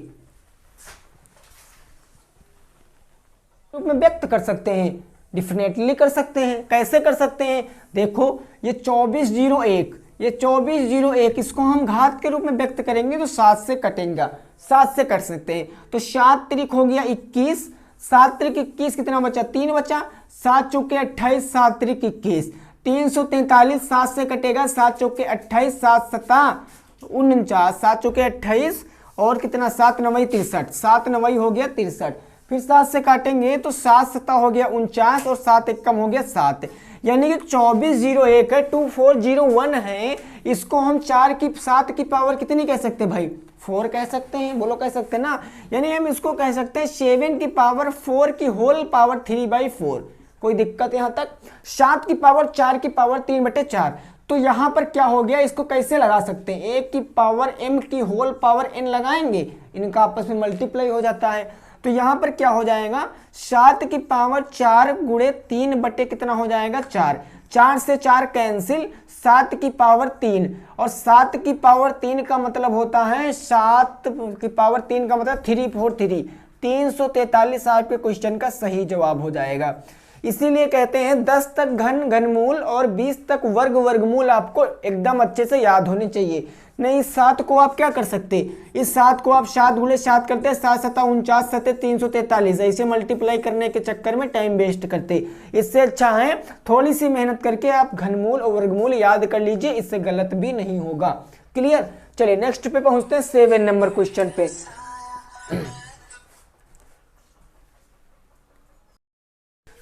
रूप में व्यक्त कर सकते हैं, डिफिनेटली कर सकते हैं। कैसे कर सकते हैं? देखो ये 2401, ये 2401 इसको हम घात के रूप में व्यक्त करेंगे तो 7 से कटेंगे, 7 से कर सकते हैं। तो 7 त्रिक हो गया 21, 7 त्रिक 21 कितना बचा, 3 बचा, 7 चौके 28, 7 त्रिक 21, 343, 7 से कटेगा, 7 चौके 28, 7 सता 49, 7 चौके 28 और कितना 7 नवई 63, 7 नवई हो गया 63, फिर 7 से काटेंगे तो 7 सता हो गया 49 और 7 एक कम हो गया 7, यानी कि 2401 है, 2401 है। इसको हम 7 की पावर कितनी कह सकते हैं भाई, 4 कह सकते हैं, बोलो कह सकते हैं ना। यानी हम इसको कह सकते हैं 7 की पावर 4 की होल पावर 3/4। कोई दिक्कत यहां तक? 7 की पावर 4 की पावर 3/4। तो यहां पर क्या हो गया, इसको कैसे लगा सकते हैं, 1 की पावर m की होल पावर n लगाएंगे, इनका आपस में मल्टीप्लाई हो जाता है। तो यहां पर क्या हो जाएगा, 7 की पावर 4 गुणे 3 बटे कितना हो जाएगा 4, 4 से 4 कैंसिल, 7 की पावर 3 और 7 की पावर 3 का मतलब होता है 7 की पावर 3 का मतलब 343, 343 आपके क्वेश्चन का सही जवाब हो जाएगा। इसीलिए कहते हैं 10 तक घन घनमूल और 20 तक वर्ग वर्गमूल आपको एकदम अच्छे से याद होने चाहिए। नहीं 7 को आप क्या कर सकते, इस 7 को आप 7 गुणे 7 करते हैं, 7 सता 49 सते 343, ऐसे मल्टीप्लाई करने के चक्कर में टाइम वेस्ट करते। इससे अच्छा है थोड़ी सी मेहनत करके आप घनमूल और वर्गमूल याद कर लीजिए, इससे गलत भी नहीं होगा। क्लियर? चलिए नेक्स्ट पे पहुंचते हैं 7 नंबर क्वेश्चन पे।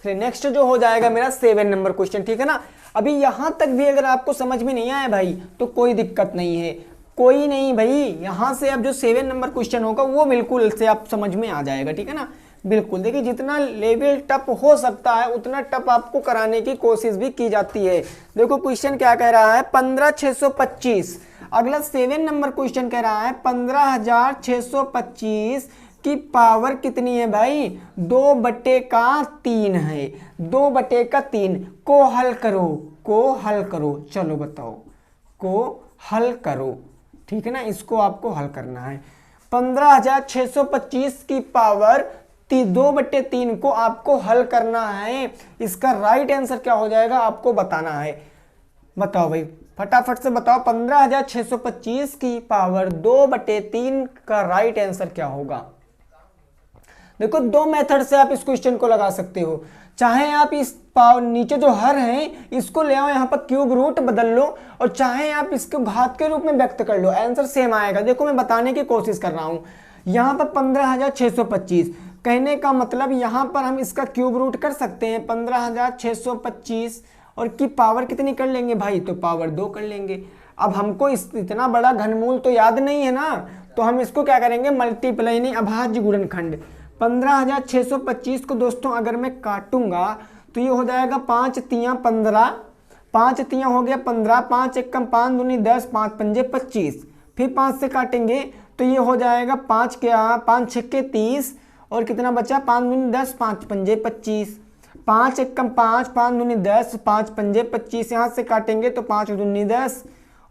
नेक्स्ट जो हो जाएगा मेरा 7 नंबर क्वेश्चन, ठीक है ना। अभी यहां तक भी अगर आपको समझ में नहीं आया भाई तो कोई दिक्कत नहीं है, कोई नहीं भाई, यहां से अब जो 7 नंबर क्वेश्चन होगा वो बिल्कुल से आप समझ में आ जाएगा, ठीक है ना। बिल्कुल देखिए जितना लेवल टफ हो सकता है उतना टफ आपको कराने की कोशिश भी की जाती है। देखो क्वेश्चन क्या कह रहा है 15625, अगला 7 नंबर क्वेश्चन कह रहा है 15625 की पावर कितनी है भाई, 2/3 है, 2/3 को हल करो, को हल करो। चलो बताओ, को हल करो, ठीक है ना, इसको आपको हल करना है। 15,625 की पावर 2/3 को आपको हल करना है। इसका राइट आंसर क्या हो जाएगा आपको बताना है। बताओ भाई, फटाफट से बताओ, 15,625 की पावर 2/3 का राइट आंसर क्या होगा। देखो, दो मेथड से आप इस क्वेश्चन को लगा सकते हो। चाहे आप इस नीचे जो हर है इसको ले आओ, यहाँ पर क्यूब रूट बदल लो, और चाहे आप इसको घात के रूप में व्यक्त कर लो, आंसर सेम आएगा। देखो, मैं बताने की कोशिश कर रहा हूं। यहाँ पर 15,625 कहने का मतलब यहाँ पर हम इसका क्यूब रूट कर सकते हैं 15,625, और की पावर कितनी कर लेंगे भाई, तो पावर 2 कर लेंगे। अब हमको इतना बड़ा घनमूल तो याद नहीं है ना, तो हम इसको क्या करेंगे, मल्टीप्लाई नहीं, अभाज्य गुणनखंड। 15,625 को दोस्तों अगर मैं काटूंगा तो ये हो जाएगा 5 तियां 15, 5 तियां हो गया 15, 5 एकम 5 दूनी 10, 5 पंजे 25, फिर 5 से काटेंगे तो ये हो जाएगा 5 क्या 5 छक्के 30, और कितना बचा 5 दूनी 10, 5 पंजे 25, 5 एकम 5, 5 दूनी 10, 5 पंजे 25, यहाँ से काटेंगे तो 5 दूनी 10,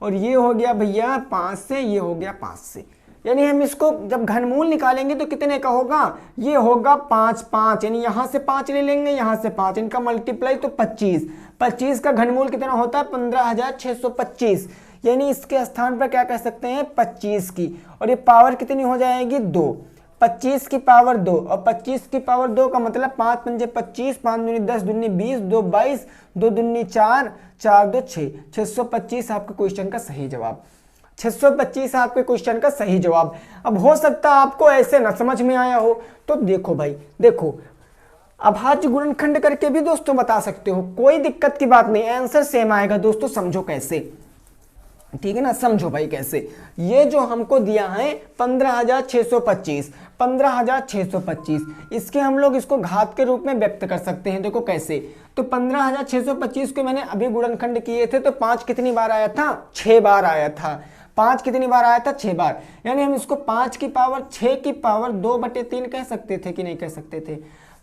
और ये हो गया भैया 5 से, ये हो गया 5 से। यानी हम इसको जब घनमूल निकालेंगे तो कितने का होगा, ये होगा 5 5, यानी यहाँ से 5 ले लेंगे, यहाँ से 5, इनका मल्टीप्लाई तो 25, 25 का घनमूल कितना होता है 15,625, यानी इसके स्थान पर क्या कह सकते हैं 25 की, और ये पावर कितनी हो जाएगी 2, 25 की पावर 2, और 25 की पावर 2 का मतलब 5 पंजे 25, 5 दूनी 10, दूनी 20, 2 22, 2 दूनी 4, 4 2 6, 625 आपके क्वेश्चन का सही जवाब। 625 आपके क्वेश्चन का सही जवाब। अब हो सकता है आपको ऐसे ना समझ में आया हो, तो देखो भाई, देखो अभाज्य गुणनखंड करके भी दोस्तों बता सकते हो, कोई दिक्कत की बात नहीं, आंसर सेम आएगा। दोस्तों समझो कैसे, ठीक है ना, समझो भाई कैसे। ये जो हमको दिया है 15,625, 15,625, इसके हम लोग इसको घात के रूप में व्यक्त कर सकते हैं। देखो कैसे, तो 15,625 को मैंने अभी गुणनखंड किए थे तो 5 कितनी बार आया था, 6 बार आया था। 5 कितनी बार आया था, 6 बार, यानी हम इसको 5 की पावर 6 की पावर 2/3 कह सकते थे कि नहीं कह सकते थे।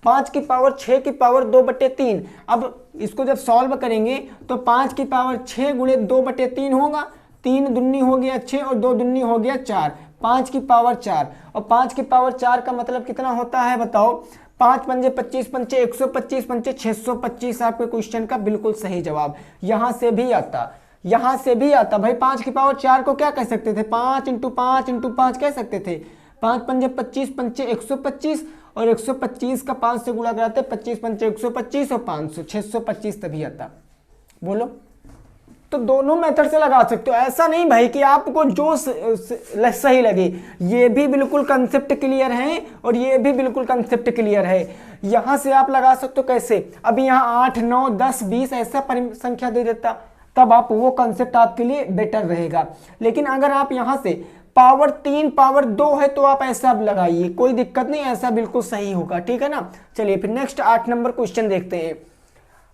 5 की पावर 6 की पावर 2/3। अब इसको जब सॉल्व करेंगे तो 5 की पावर 6 गुणे 2/3 होगा, 3 दुन्नी हो गया 6 और 2 दुन्नी हो गया 4, 5 की पावर 4, और 5 की पावर 4 का मतलब कितना होता है बताओ, 5 पंजे 25 पंचे 125 पंचे 625 आपके क्वेश्चन का बिल्कुल सही जवाब। यहां से भी आता, यहां से भी आता भाई। 5 की पावर 4 को क्या कह सकते थे, 5 × 5 × 5 कह सकते थे। 5 पंजे 25 पंचे 125, और 125 का 5 से गुणा कराते 25 पंचे 125 और 500, 625 तभी आता। बोलो, तो दोनों मेथड से लगा सकते हो, ऐसा नहीं भाई कि आपको जो सही लगे। ये भी बिल्कुल कंसेप्ट क्लियर है और ये भी बिल्कुल कंसेप्ट क्लियर है। यहां से आप लगा सकते हो कैसे, अभी यहाँ 8 9 10 20 ऐसा संख्या दे देता, तब आप वो कंसेप्ट आपके लिए बेटर रहेगा। लेकिन अगर आप यहां से पावर 3 पावर 2 है तो आप ऐसा लगाइए, कोई दिक्कत नहीं, ऐसा बिल्कुल सही होगा, ठीक है ना। चलिए फिर नेक्स्ट 8 नंबर क्वेश्चन देखते हैं।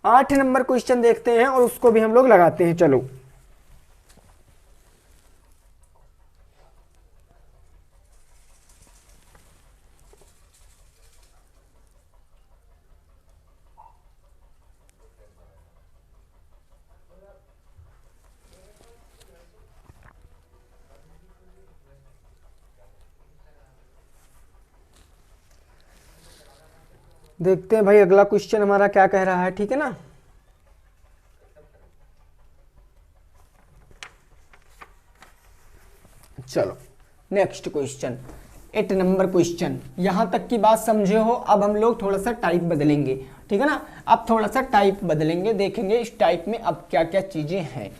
8 नंबर क्वेश्चन देखते हैं और उसको भी हम लोग लगाते हैं। चलो देखते हैं भाई अगला क्वेश्चन हमारा क्या कह रहा है, ठीक है ना। चलो नेक्स्ट क्वेश्चन, 8 नंबर क्वेश्चन। यहां तक की बात समझे हो। अब हम लोग थोड़ा सा टाइप बदलेंगे, ठीक है ना। अब थोड़ा सा टाइप बदलेंगे, देखेंगे इस टाइप में अब क्या क्या चीजें हैं।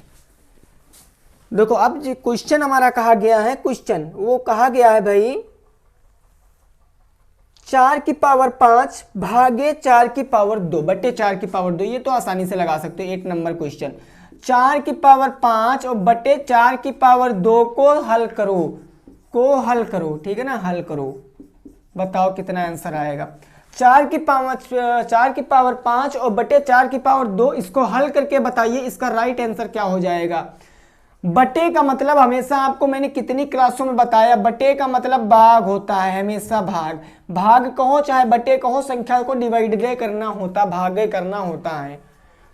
देखो अब जो क्वेश्चन हमारा कहा गया है, क्वेश्चन वो कहा गया है भाई 4 की पावर 5 भागे 4 की पावर 2 बटे 4 की पावर 2। ये तो आसानी से लगा सकते हो, 8 नंबर क्वेश्चन। 4 की पावर 5 और बटे 4 की पावर 2 को हल करो, ठीक है ना, हल करो। बताओ कितना आंसर आएगा। 4 की पावर 5 और बटे 4 की पावर 2, इसको हल करके बताइए इसका राइट आंसर क्या हो जाएगा। बटे का मतलब हमेशा आपको मैंने कितनी क्लासों में बताया, बटे का मतलब भाग होता है, हमेशा भाग कहो चाहे बटे कहो, संख्या को डिवाइड करना होता, भागे करना होता है।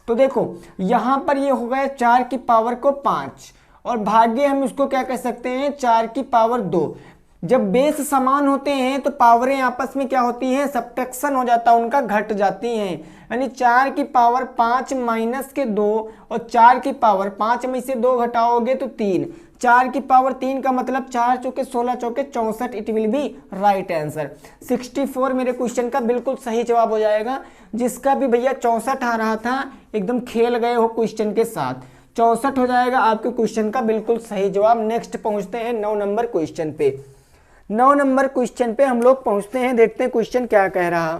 तो देखो यहां पर ये हो गया 4 की पावर को 5 और भाग्य हम इसको क्या कह सकते हैं 4 की पावर 2। जब बेस समान होते हैं तो पावरें आपस में क्या होती हैं, सब्ट्रैक्शन हो जाता है, उनका घट जाती हैं। यानी 4 की पावर 5 माइनस के 2 और 4 की पावर 5 में से 2 घटाओगे तो 3, 4 की पावर 3 का मतलब 4 चौके 16 चौके 64, it will be right answer. 64 मेरे क्वेश्चन का बिल्कुल सही जवाब हो जाएगा। जिसका भी भैया 64 आ रहा था एकदम खेल गए हो क्वेश्चन के साथ, 64 हो जाएगा आपके क्वेश्चन का बिल्कुल सही जवाब। नेक्स्ट पहुंचते हैं 9 नंबर क्वेश्चन पे। 9 नंबर क्वेश्चन पे हम लोग पहुंचते हैं, देखते हैं क्वेश्चन क्या कह रहा।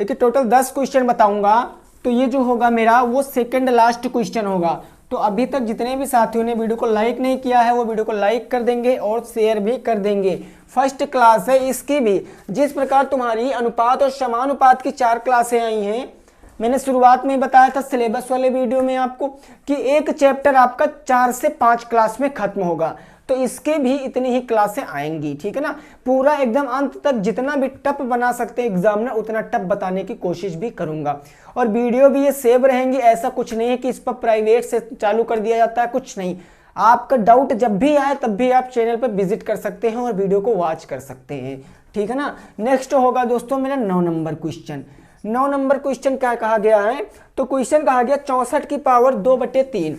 देखिए टोटल 10 क्वेश्चन बताऊंगा, तो ये जो होगा मेरा वो सेकंड लास्ट क्वेश्चन होगा। तो अभी तक जितने भी साथियों ने वीडियो को लाइक नहीं किया है वो वीडियो को लाइक कर देंगे और शेयर भी कर देंगे। फर्स्ट क्लास है इसकी भी। जिस प्रकार तुम्हारी अनुपात और समानुपात की 4 क्लासें आई हैं, मैंने शुरुआत में बताया था सिलेबस वाले वीडियो में आपको कि एक चैप्टर आपका 4 से 5 क्लास में खत्म होगा, तो इसके भी इतनी ही क्लासें आएंगी, ठीक है ना। पूरा एकदम अंत तक जितना भी टफ बना सकते हैं एग्जामिनर उतना टफ बताने की कोशिश भी करूंगा। और वीडियो भी ये सेव रहेंगी, ऐसा कुछ नहीं है कि इस पर प्राइवेट से चालू कर दिया जाता है, कुछ नहीं। आपका डाउट जब भी आए तब भी आप चैनल पर विजिट कर सकते हैं और वीडियो को वॉच कर सकते हैं, ठीक है ना। नेक्स्ट होगा दोस्तों मेरा 9 नंबर क्वेश्चन। 9 नंबर क्वेश्चन क्या कहा गया है, तो क्वेश्चन कहा गया 64 की पावर 2/3,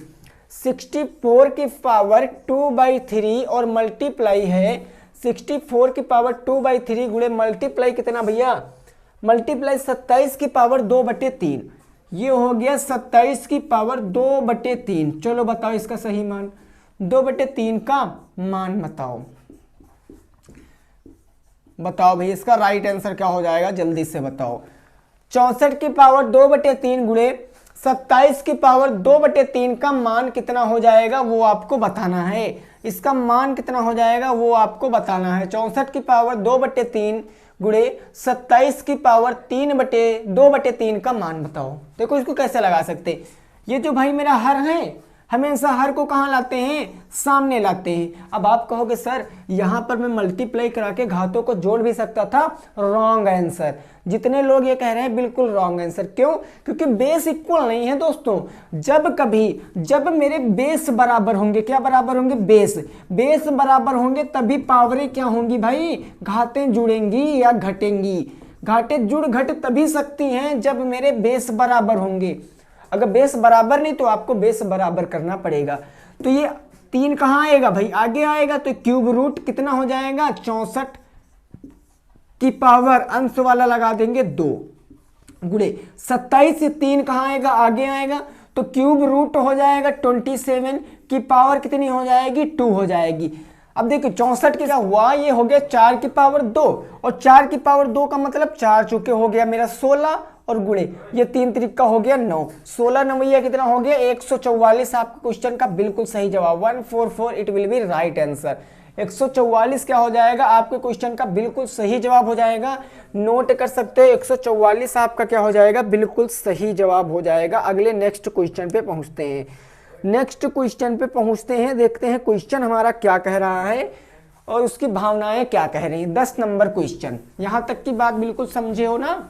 64 की पावर 2/3 और मल्टीप्लाई है 64 की पावर 2/3 गुणे मल्टीप्लाई कितना भैया, मल्टीप्लाई 27 की पावर 2/3, ये हो गया 27 की पावर 2/3। चलो बताओ इसका सही मान, 2/3 का मान बताओ, बताओ भाई इसका राइट आंसर क्या हो जाएगा, जल्दी से बताओ। 64 की पावर 2/3 गुणे 27 की पावर 2/3 का मान कितना हो जाएगा वो आपको बताना है। इसका मान कितना हो जाएगा वो आपको बताना है। 64 की पावर 2/3 गुणे 27 की पावर 2/3 का मान बताओ। देखो इसको कैसे लगा सकते, ये जो भाई मेरा हर है, हमेशा हर को कहाँ लाते हैं, सामने लाते हैं। अब आप कहोगे सर यहाँ पर मैं मल्टीप्लाई करा के घातों को जोड़ भी सकता था, रॉन्ग आंसर। जितने लोग ये कह रहे हैं बिल्कुल रॉन्ग आंसर। क्यों, क्योंकि बेस इक्वल नहीं है दोस्तों। जब मेरे बेस बराबर होंगे, क्या बराबर होंगे, बेस बराबर होंगे तभी पावरें क्या होंगी भाई, घातें जुड़ेंगी या घटेंगी। घातें जुड़ घट तभी सकती हैं जब मेरे बेस बराबर होंगे। अगर बेस बराबर नहीं तो आपको बेस बराबर करना पड़ेगा। तो ये 3 कहाँ आएगा भाई, आगे आएगा, तो क्यूब रूट कितना हो जाएगा, 64 की पावर अंश वाला लगा देंगे 2 गुणे 27 से 3 कहाँ आएगा, आगे आएगा, तो क्यूब रूट हो जाएगा 27 की पावर कितनी हो जाएगी, 2 हो जाएगी। अब देखिए 64 के क्या हुआ, ये हो गया 4 की पावर 2 और 4 की पावर 2 का मतलब 4 चुके हो गया मेरा 16 और गुणे ये 3 त्रिक का हो गया 9, 16 नवैया कितना हो गया 144। आपका क्वेश्चन का बिल्कुल सही जवाब 144, it will be right answer. 144 क्या हो जाएगा आपके क्वेश्चन का बिल्कुल सही जवाब हो जाएगा। नोट कर सकते हो 144 आपका क्या हो जाएगा, बिल्कुल सही जवाब हो जाएगा। अगले नेक्स्ट क्वेश्चन पे पहुंचते हैं। नेक्स्ट क्वेश्चन पे पहुंचते हैं, देखते हैं क्वेश्चन हमारा क्या कह रहा है और उसकी भावनाएं क्या कह रही हैं। 10 नंबर क्वेश्चन, यहां तक की बात बिल्कुल समझे हो ना,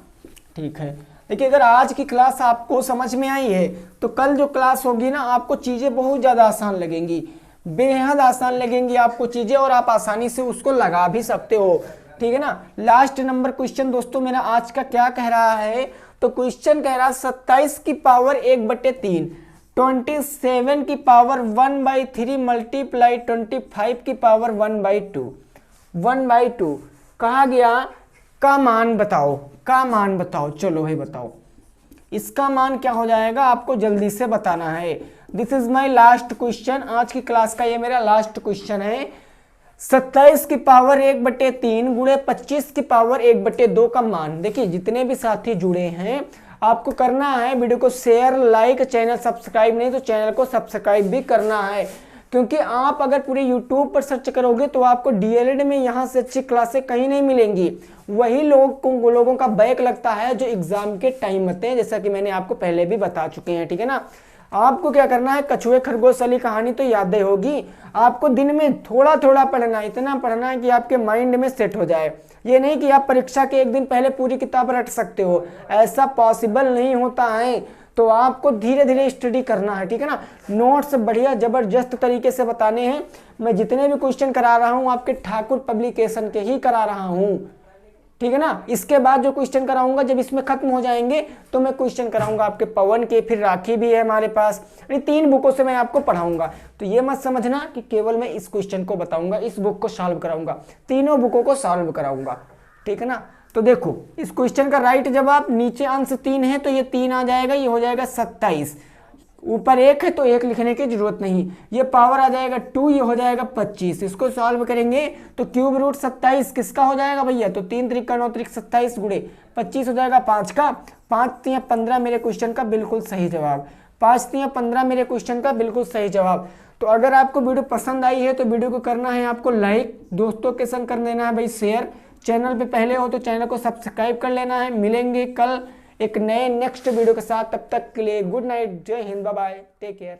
ठीक है। देखिए अगर आज की क्लास आपको समझ में आई है तो कल जो क्लास होगी ना आपको चीजें बहुत ज्यादा आसान लगेंगी, बेहद आसान लगेंगी आपको चीजें, और आप आसानी से उसको लगा भी सकते हो, ठीक है ना। लास्ट नंबर क्वेश्चन दोस्तों मेरा आज का क्या कह रहा है, तो क्वेश्चन कह रहा है 27 की पावर 1/3, 27 की पावर 1/3 मल्टीप्लाई 25 की पावर 1/2 कहा गया का मान बताओ, का मान बताओ। चलो भाई बताओ इसका मान क्या हो जाएगा, आपको जल्दी से बताना है। This is my last question, आज की क्लास का ये मेरा लास्ट क्वेश्चन है। 27 की पावर 1/3 गुणे 25 की पावर 1/2 का मान। देखिए जितने भी साथी जुड़े हैं आपको करना है वीडियो को शेयर, लाइक, चैनल सब्सक्राइब नहीं तो चैनल को सब्सक्राइब भी करना है, क्योंकि आप अगर पूरे YouTube पर सर्च करोगे तो आपको DLED में यहाँ से अच्छी क्लासें कहीं नहीं मिलेंगी। वही लोगों का बैक लगता है जो एग्जाम के टाइम आते हैं, जैसा कि मैंने आपको पहले भी बता चुके हैं, ठीक है ना। आपको क्या करना है, कछुए खरगोश वाली कहानी तो यादें होगी, आपको दिन में थोड़ा थोड़ा पढ़ना है, इतना पढ़ना है कि आपके माइंड में सेट हो जाए। ये नहीं कि आप परीक्षा के एक दिन पहले पूरी किताब रट सकते हो, ऐसा पॉसिबल नहीं होता है। तो आपको धीरे धीरे स्टडी करना है, ठीक है ना। नोट्स बढ़िया जबरदस्त तरीके से बताने हैं। मैं जितने भी क्वेश्चन करा रहा हूँ आपके ठाकुर पब्लिकेशन के ही करा रहा हूँ, ठीक है ना। इसके बाद जो क्वेश्चन कराऊंगा जब इसमें खत्म हो जाएंगे तो मैं क्वेश्चन कराऊंगा आपके पवन के, फिर राखी भी है हमारे पास, यानी 3 बुकों से मैं आपको पढ़ाऊंगा। तो ये मत समझना कि केवल मैं इस क्वेश्चन को बताऊंगा, इस बुक को सॉल्व कराऊंगा, तीनों बुकों को सॉल्व कराऊंगा, ठीक है ना। तो देखो इस क्वेश्चन का राइट जवाब, नीचे अंश 3 है तो ये 3 आ जाएगा, ये हो जाएगा 27, ऊपर 1 है तो 1 लिखने की जरूरत नहीं, ये पावर आ जाएगा 2, ये हो जाएगा 25। इसको सॉल्व करेंगे तो क्यूब रूट 27 किसका हो जाएगा भैया, तो 3 त्रिका 9 त्रिक 27 गुणे 25 हो जाएगा 5 का, 5 3 15 मेरे क्वेश्चन का बिल्कुल सही जवाब, 5 3 15 मेरे क्वेश्चन का बिल्कुल सही जवाब। तो अगर आपको वीडियो पसंद आई है तो वीडियो को करना है आपको लाइक, दोस्तों के संग कर देना है भाई शेयर, चैनल पे पहले हो तो चैनल को सब्सक्राइब कर लेना है। मिलेंगे कल एक नए नेक्स्ट वीडियो के साथ, तब तक के लिए गुड नाइट, जय हिंद, बाय बाय, टेक केयर।